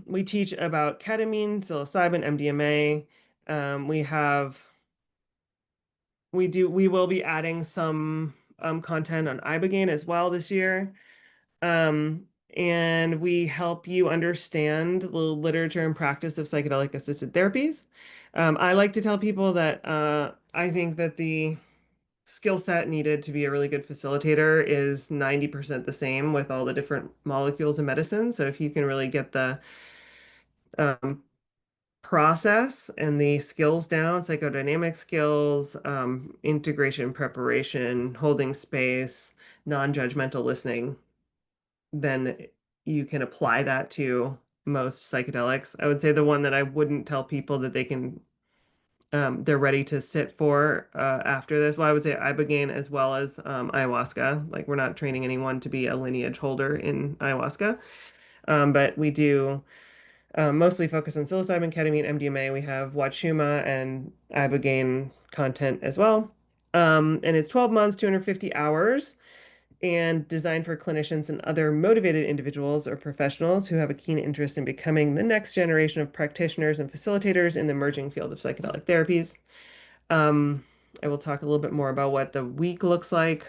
we teach about ketamine, psilocybin, MDMA. We will be adding some content on ibogaine as well this year. And we help you understand the literature and practice of psychedelic assisted therapies. I like to tell people that I think that the skill set needed to be a really good facilitator is 90% the same with all the different molecules and medicines. So if you can really get the um, process and the skills down, psychodynamic skills, integration, preparation, holding space, non-judgmental listening, then you can apply that to most psychedelics. I would say the one that I wouldn't tell people that they're ready to sit for after this. Well, I would say ibogaine as well as ayahuasca. Like we're not training anyone to be a lineage holder in ayahuasca, but we do mostly focus on psilocybin, ketamine, MDMA. We have Wachuma and ibogaine content as well. And it's 12 months, 250 hours, and designed for clinicians and other motivated individuals or professionals who have a keen interest in becoming the next generation of practitioners and facilitators in the emerging field of psychedelic therapies. I will talk a little bit more about what the week looks like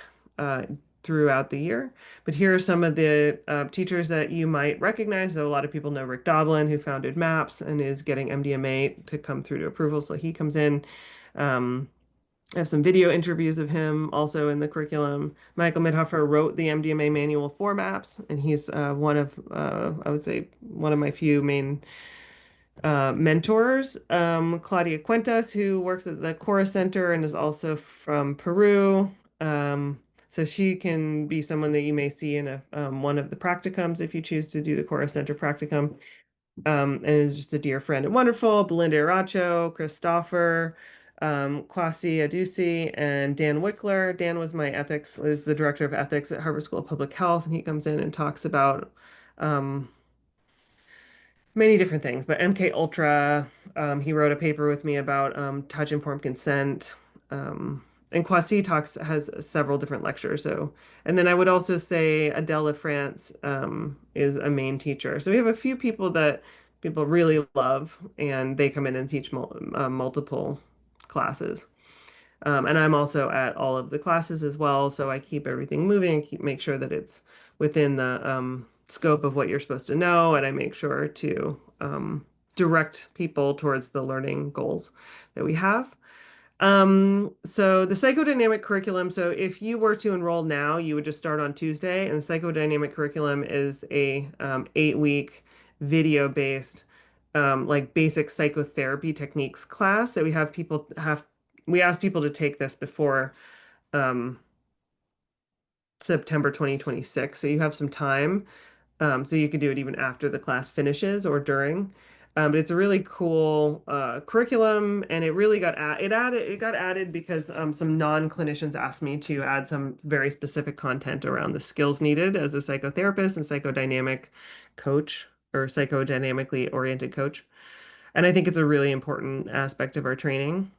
throughout the year. But here are some of the teachers that you might recognize. So a lot of people know Rick Doblin, who founded MAPS and is getting MDMA to come through to approval. So he comes in. I have some video interviews of him also in the curriculum. Michael Midhofer wrote the MDMA manual for MAPS, and he's one of, I would say, one of my few main mentors. Claudia Cuentas, who works at the Cora Center and is also from Peru. So she can be someone that you may see in one of the practicums if you choose to do the Cora Center practicum. And is just a dear friend and wonderful. Belinda Iracho, Christopher, Kwasi Adusi, and Dan Wickler. Dan was the director of ethics at Harvard School of Public Health, and he comes in and talks about many different things. But MK Ultra, he wrote a paper with me about touch-informed consent. And Kwasi has several different lectures. So, and then I would also say Adele France is a main teacher. So we have a few people that people really love, and they come in and teach multiple classes. And I'm also at all of the classes as well, so I keep everything moving and make sure that it's within the scope of what you're supposed to know, and I make sure to direct people towards the learning goals that we have. So the psychodynamic curriculum, so if you were to enroll now, you would just start on Tuesday, and the psychodynamic curriculum is a 8-week video-based like basic psychotherapy techniques class that we ask people to take this before September 2026. So you have some time. So you could do it even after the class finishes or during. But it's a really cool curriculum, and it really got added because some non-clinicians asked me to add some very specific content around the skills needed as a psychotherapist and psychodynamic coach or psychodynamically oriented coach. And I think it's a really important aspect of our training.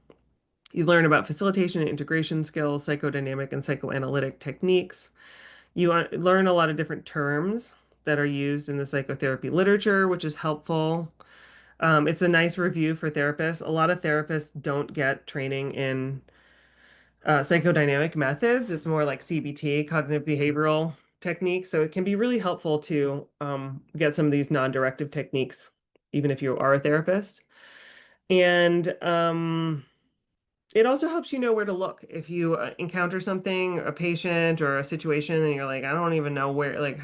You learn about facilitation and integration skills, psychodynamic and psychoanalytic techniques. You learn a lot of different terms that are used in the psychotherapy literature, which is helpful. It's a nice review for therapists. A lot of therapists don't get training in psychodynamic methods. It's more like CBT, cognitive behavioral techniques. So it can be really helpful to get some of these non-directive techniques, even if you are a therapist. And it also helps you know where to look if you encounter something, a patient or a situation, and you're like, I don't even know where, like,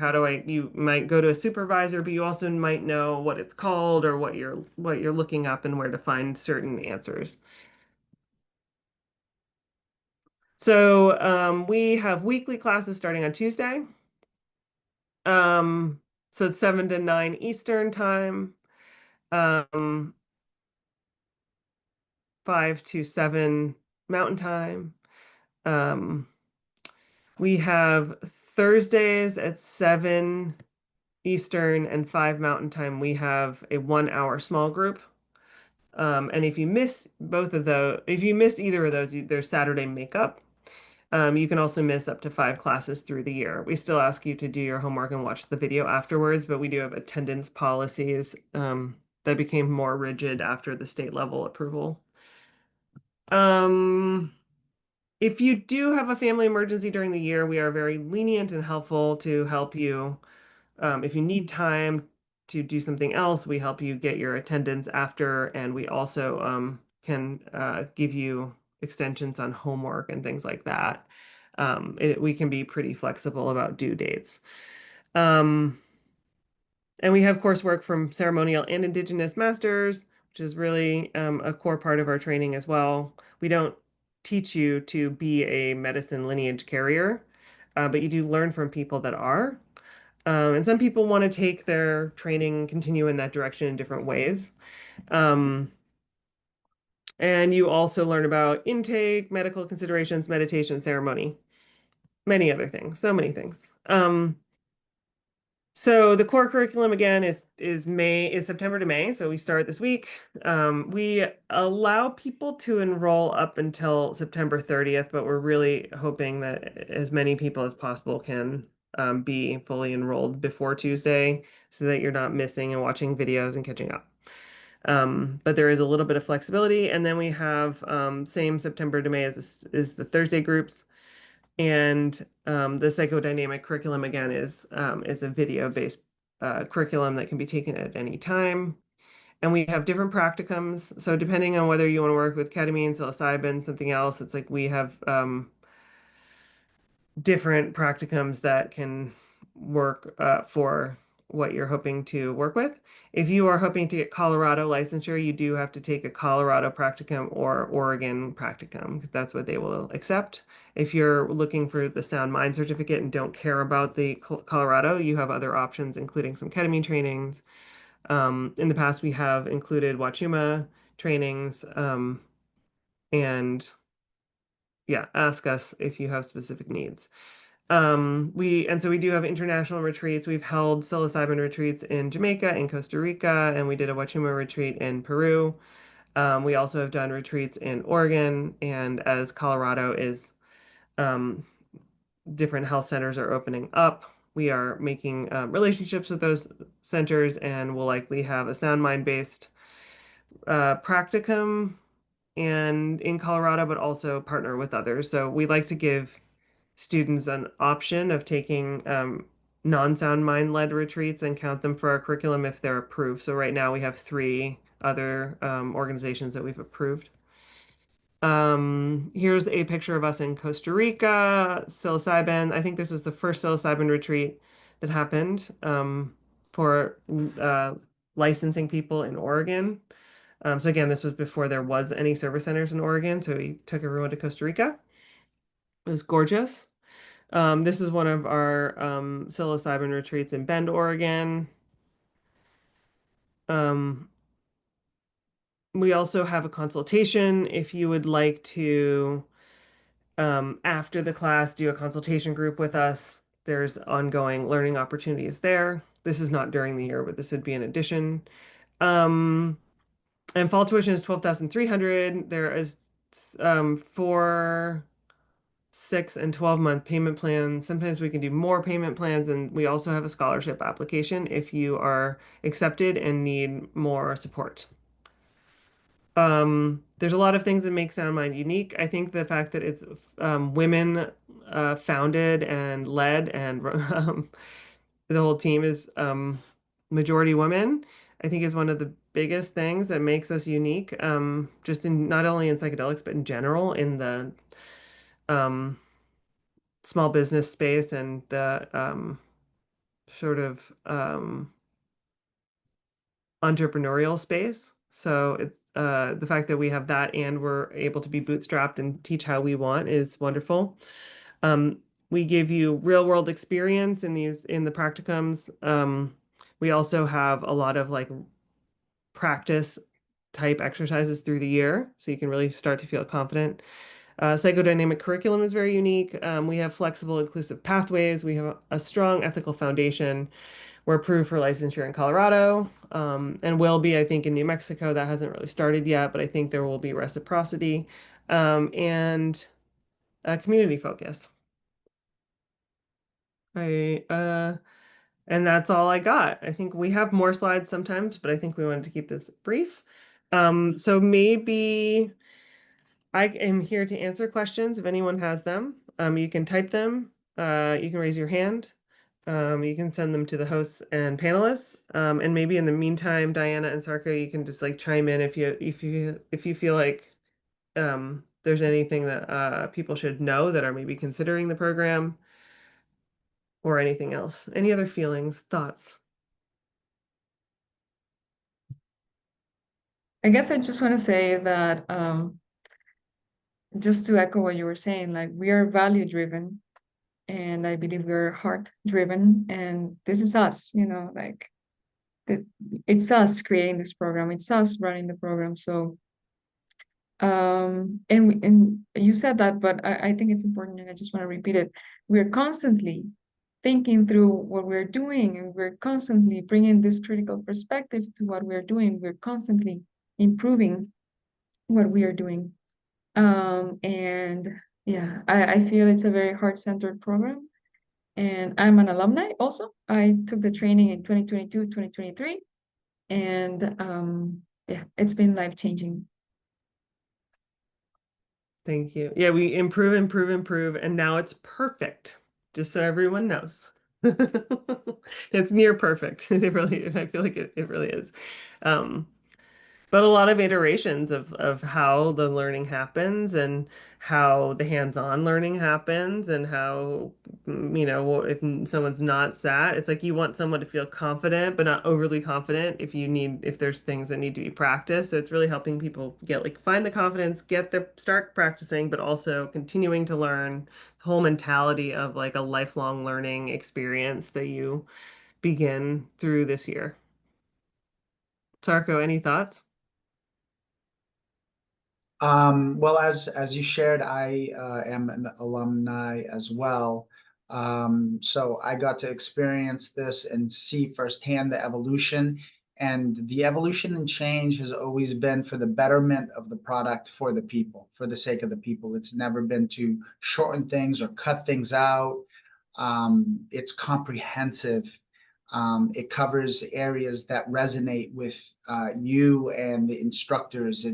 you might go to a supervisor, but you also might know what it's called or what you're looking up and where to find certain answers. So we have weekly classes starting on Tuesday. So it's 7 to 9 Eastern time, 5 to 7 Mountain time. We have Thursdays at 7 Eastern and 5 Mountain time. We have a 1-hour small group. And if you miss either of those, there's Saturday makeup. You can also miss up to 5 classes through the year. We still ask you to do your homework and watch the video afterwards, but we do have attendance policies that became more rigid after the state level approval. If you do have a family emergency during the year, we are very lenient and helpful to help you. If you need time to do something else, we help you get your attendance after, and we also can give you extensions on homework and things like that. We can be pretty flexible about due dates. And we have coursework from ceremonial and Indigenous masters, which is really a core part of our training as well. We don't teach you to be a medicine lineage carrier, but you do learn from people that are. And some people want to take their training, continue in that direction in different ways. And you also learn about intake, medical considerations, meditation, ceremony, many other things, so many things. So the core curriculum again is September to May. So we start this week. We allow people to enroll up until September 30th, but we're really hoping that as many people as possible can be fully enrolled before Tuesday so that you're not missing and watching videos and catching up. But there is a little bit of flexibility. And then we have same September to May is the Thursday groups. And the psychodynamic curriculum again is a video-based curriculum that can be taken at any time. And we have different practicums. So depending on whether you want to work with ketamine, psilocybin, something else, it's like we have different practicums that can work for what you're hoping to work with. If you are hoping to get Colorado licensure, you do have to take a Colorado practicum or Oregon practicum, because that's what they will accept. If you're looking for the SoundMind certificate and don't care about the Colorado, you have other options, including some ketamine trainings. In the past, we have included Wachuma trainings, and yeah, ask us if you have specific needs. So we do have international retreats. We've held psilocybin retreats in Jamaica and Costa Rica, and we did a Wachuma retreat in Peru. We also have done retreats in Oregon, and as Colorado is different health centers are opening up, we are making relationships with those centers, and we'll likely have a SoundMind based practicum and in Colorado, but also partner with others. So we like to give students an option of taking non-SoundMind led retreats and count them for our curriculum if they're approved. So right now we have 3 other organizations that we've approved. Here's a picture of us in Costa Rica, psilocybin. I think this was the first psilocybin retreat that happened for licensing people in Oregon. So again, this was before there was any service centers in Oregon, so we took everyone to Costa Rica. It was gorgeous. This is one of our psilocybin retreats in Bend, Oregon. We also have a consultation if you would like to, after the class, do a consultation group with us. There's ongoing learning opportunities there. This is not during the year, but this would be an addition. And fall tuition is 12,300. There is 4, 6, and 12-month payment plans. Sometimes we can do more payment plans, and we also have a scholarship application if you are accepted and need more support. There's a lot of things that make SoundMind unique. I think the fact that it's women founded and led, and the whole team is majority women, I think is one of the biggest things that makes us unique, just in not only in psychedelics, but in general in the small business space and the sort of entrepreneurial space. So it's the fact that we have that and we're able to be bootstrapped and teach how we want is wonderful. We give you real world experience in the practicums. We also have a lot of like practice type exercises through the year, so you can really start to feel confident. Psychodynamic curriculum is very unique. We have flexible, inclusive pathways. We have a strong ethical foundation. We're approved for licensure in Colorado, and will be, I think, in New Mexico. That hasn't really started yet, but I think there will be reciprocity, and a community focus. And that's all I got. I think we have more slides sometimes, but I think we wanted to keep this brief. So maybe I am here to answer questions if anyone has them. You can type them. You can raise your hand. You can send them to the hosts and panelists. And maybe in the meantime, Diana and Sarko, you can just like chime in if you feel like there's anything that people should know that are maybe considering the program or anything else. Any other feelings, thoughts? I guess I just want to say that just to echo what you were saying, like we are value driven, and I believe we're heart driven, and this is us, like it, it's us creating this program, it's us running the program. So and you said that, but I think it's important, and I just want to repeat it. We're constantly thinking through what we're doing, and we're constantly bringing this critical perspective to what we're doing. We're constantly improving what we are doing. And yeah, I feel it's a very heart-centered program. And I'm an alumni also. I took the training in 2022, 2023. And yeah, it's been life-changing. Thank you. Yeah, we improve, improve, improve, and now it's perfect, just so everyone knows. It's near perfect. It really, I feel like it really is. Um, but a lot of iterations of how the learning happens and how the hands-on learning happens and how, if someone's not sat, it's like you want someone to feel confident, but not overly confident if there's things that need to be practiced. So it's really helping people find the confidence, start practicing, but also continuing to learn the whole mentality of like a lifelong learning experience that you begin through this year. Sarko, any thoughts? Well, as you shared, I am an alumni as well. So I got to experience this and see firsthand the evolution. And the evolution and change has always been for the betterment of the product for the people, for the sake of the people. It's never been to shorten things or cut things out. It's comprehensive. It covers areas that resonate with you and the instructors.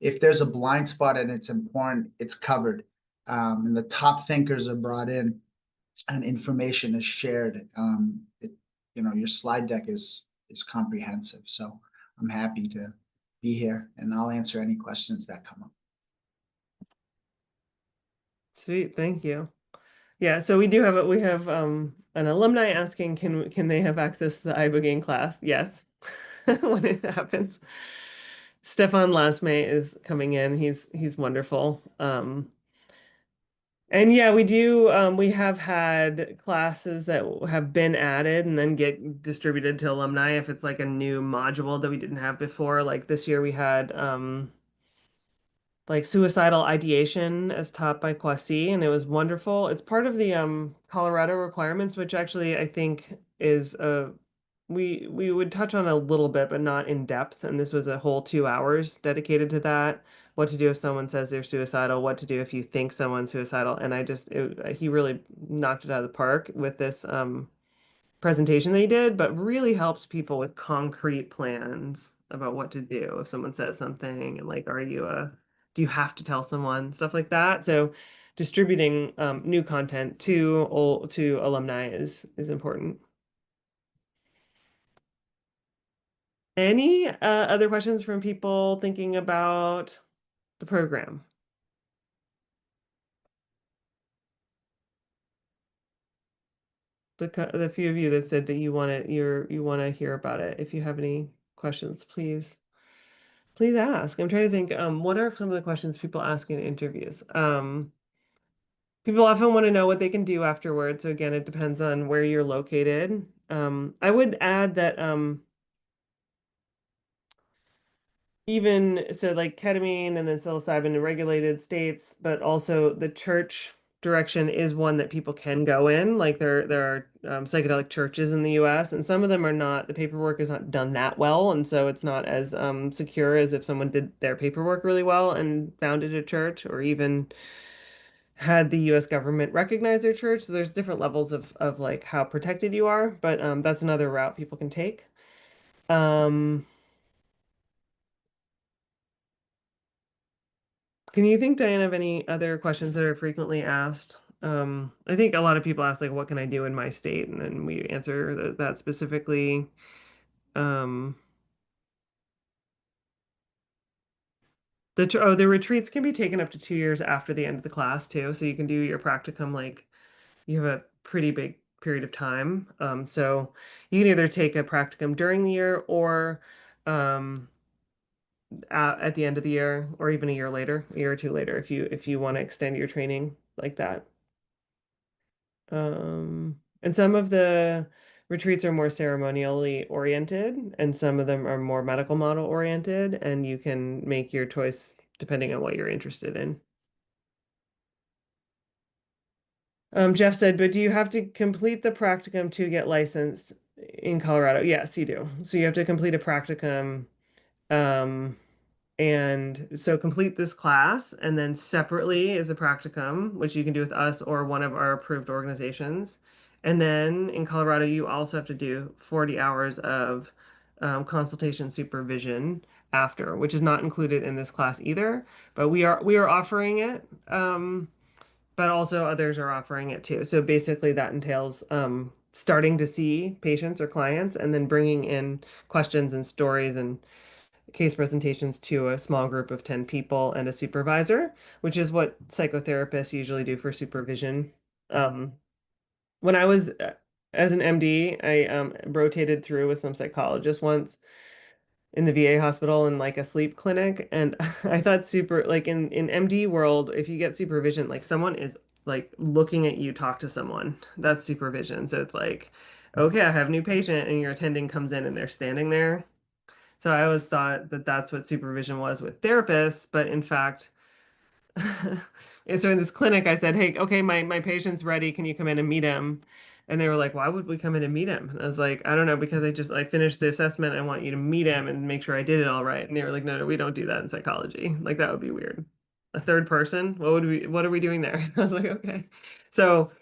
If there's a blind spot and it's important, it's covered. And the top thinkers are brought in and information is shared. Your slide deck is comprehensive. So I'm happy to be here, and I'll answer any questions that come up. Sweet, thank you. Yeah, so we have an alumni asking, can they have access to the ibogaine class? Yes, when it happens. Stefan Lasme is coming in. He's wonderful. And yeah, we have had classes that have been added and then get distributed to alumni if it's like a new module that we didn't have before. Like this year we had like suicidal ideation as taught by Coakee, and it was wonderful. It's part of the Colorado requirements, which actually I think is we would touch on a little bit, but not in depth. And this was a whole 2 hours dedicated to that. What to do if someone says they're suicidal, what to do if you think someone's suicidal. And he really knocked it out of the park with this presentation they did, but really helped people with concrete plans about what to do if someone says something and like, do you have to tell someone, stuff like that. So distributing new content to alumni is important. Any other questions from people thinking about the program? The few of you that said that you want to hear about it. If you have any questions, please ask. I'm trying to think, what are some of the questions people ask in interviews? People often want to know what they can do afterwards. So again, it depends on where you're located. I would add that even so like ketamine and then psilocybin in regulated states, but also the church direction is one that people can go in. Like there are psychedelic churches in the US, and some of them are not, the paperwork is not done that well, and so it's not as secure as if someone did their paperwork really well and founded a church, or even had the US government recognize their church. So there's different levels of like how protected you are, but that's another route people can take. Can you think, Diana, of any other questions that are frequently asked? I think a lot of people ask, like, what can I do in my state? And then we answer that specifically. Um, the retreats can be taken up to 2 years after the end of the class, too. So you can do your practicum, like, you have a pretty big period of time. So you can either take a practicum during the year or at the end of the year, or even a year later, a year or two later, if you want to extend your training like that. And some of the retreats are more ceremonially oriented, and some of them are more medical model oriented, and you can make your choice depending on what you're interested in. Jeff said, but do you have to complete the practicum to get licensed in Colorado? Yes, you do. So you have to complete a practicum. And so complete this class, and then separately is a practicum, which you can do with us or one of our approved organizations. And then in Colorado, you also have to do 40 hours of consultation supervision after, which is not included in this class either. But we are offering it, but also others are offering it too. So basically, that entails starting to see patients or clients, and then bringing in questions and stories and case presentations to a small group of 10 people and a supervisor, which is what psychotherapists usually do for supervision. When I was as an MD, I rotated through with some psychologists once in the VA hospital in like a sleep clinic. And I thought super like in MD world, if you get supervision, like someone is like looking at you talk to someone, that's supervision. So it's like, okay, I have a new patient, and your attending comes in and they're standing there. So I always thought that that's what supervision was with therapists, but in fact, and so in this clinic, I said, "Hey, okay, my patient's ready. Can you come in and meet him?" And they were like, "Why would we come in and meet him?" And I was like, "I don't know, because I finished the assessment. I want you to meet him and make sure I did it all right." And they were like, "No, no, we don't do that in psychology. Like that would be weird. A third person? What are we doing there?" I was like, "Okay." So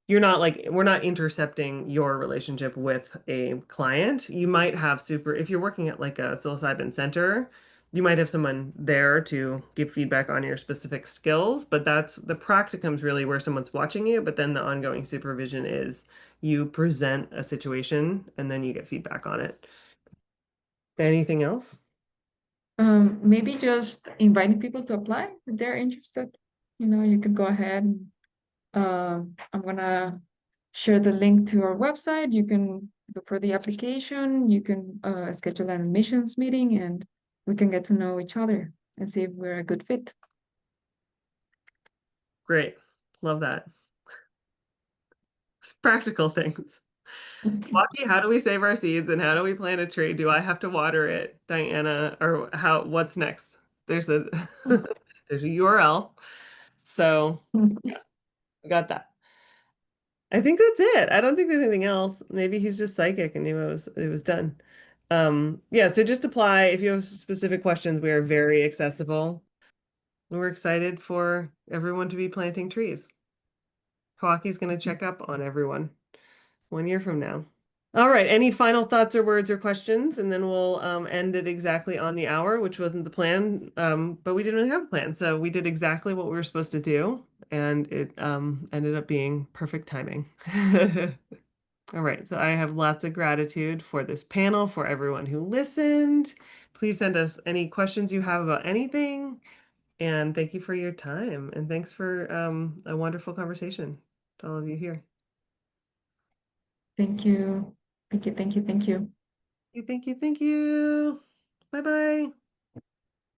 you're not like, we're not intercepting your relationship with a client. You might have if you're working at like a psilocybin center, you might have someone there to give feedback on your specific skills, but that's the practicums really where someone's watching you, but then the ongoing supervision is you present a situation and then you get feedback on it. Anything else? Maybe just inviting people to apply if they're interested. You could go ahead and I'm gonna share the link to our website. You can look for the application. You can schedule an admissions meeting, and we can get to know each other and see if we're a good fit. Great. Love that. Practical things. Lucky, how do we save our seeds and how do we plant a tree? Do I have to water it, Diana? Or what's next? There's a there's a URL. So yeah, I got that. I think that's it. I don't think there's anything else. Maybe he's just psychic and knew it was done. Yeah, so just apply. If you have specific questions, we are very accessible. We're excited for everyone to be planting trees. Kawaki's gonna check up on everyone 1 year from now. All right. Any final thoughts or words or questions? And then we'll end it exactly on the hour, which wasn't the plan, but we didn't really have a plan. So we did exactly what we were supposed to do, and it ended up being perfect timing. All right. So I have lots of gratitude for this panel, for everyone who listened. Please send us any questions you have about anything. And thank you for your time. And thanks for a wonderful conversation to all of you here. Thank you. Thank you. Thank you. Thank you. Thank you. Thank you. Bye-bye.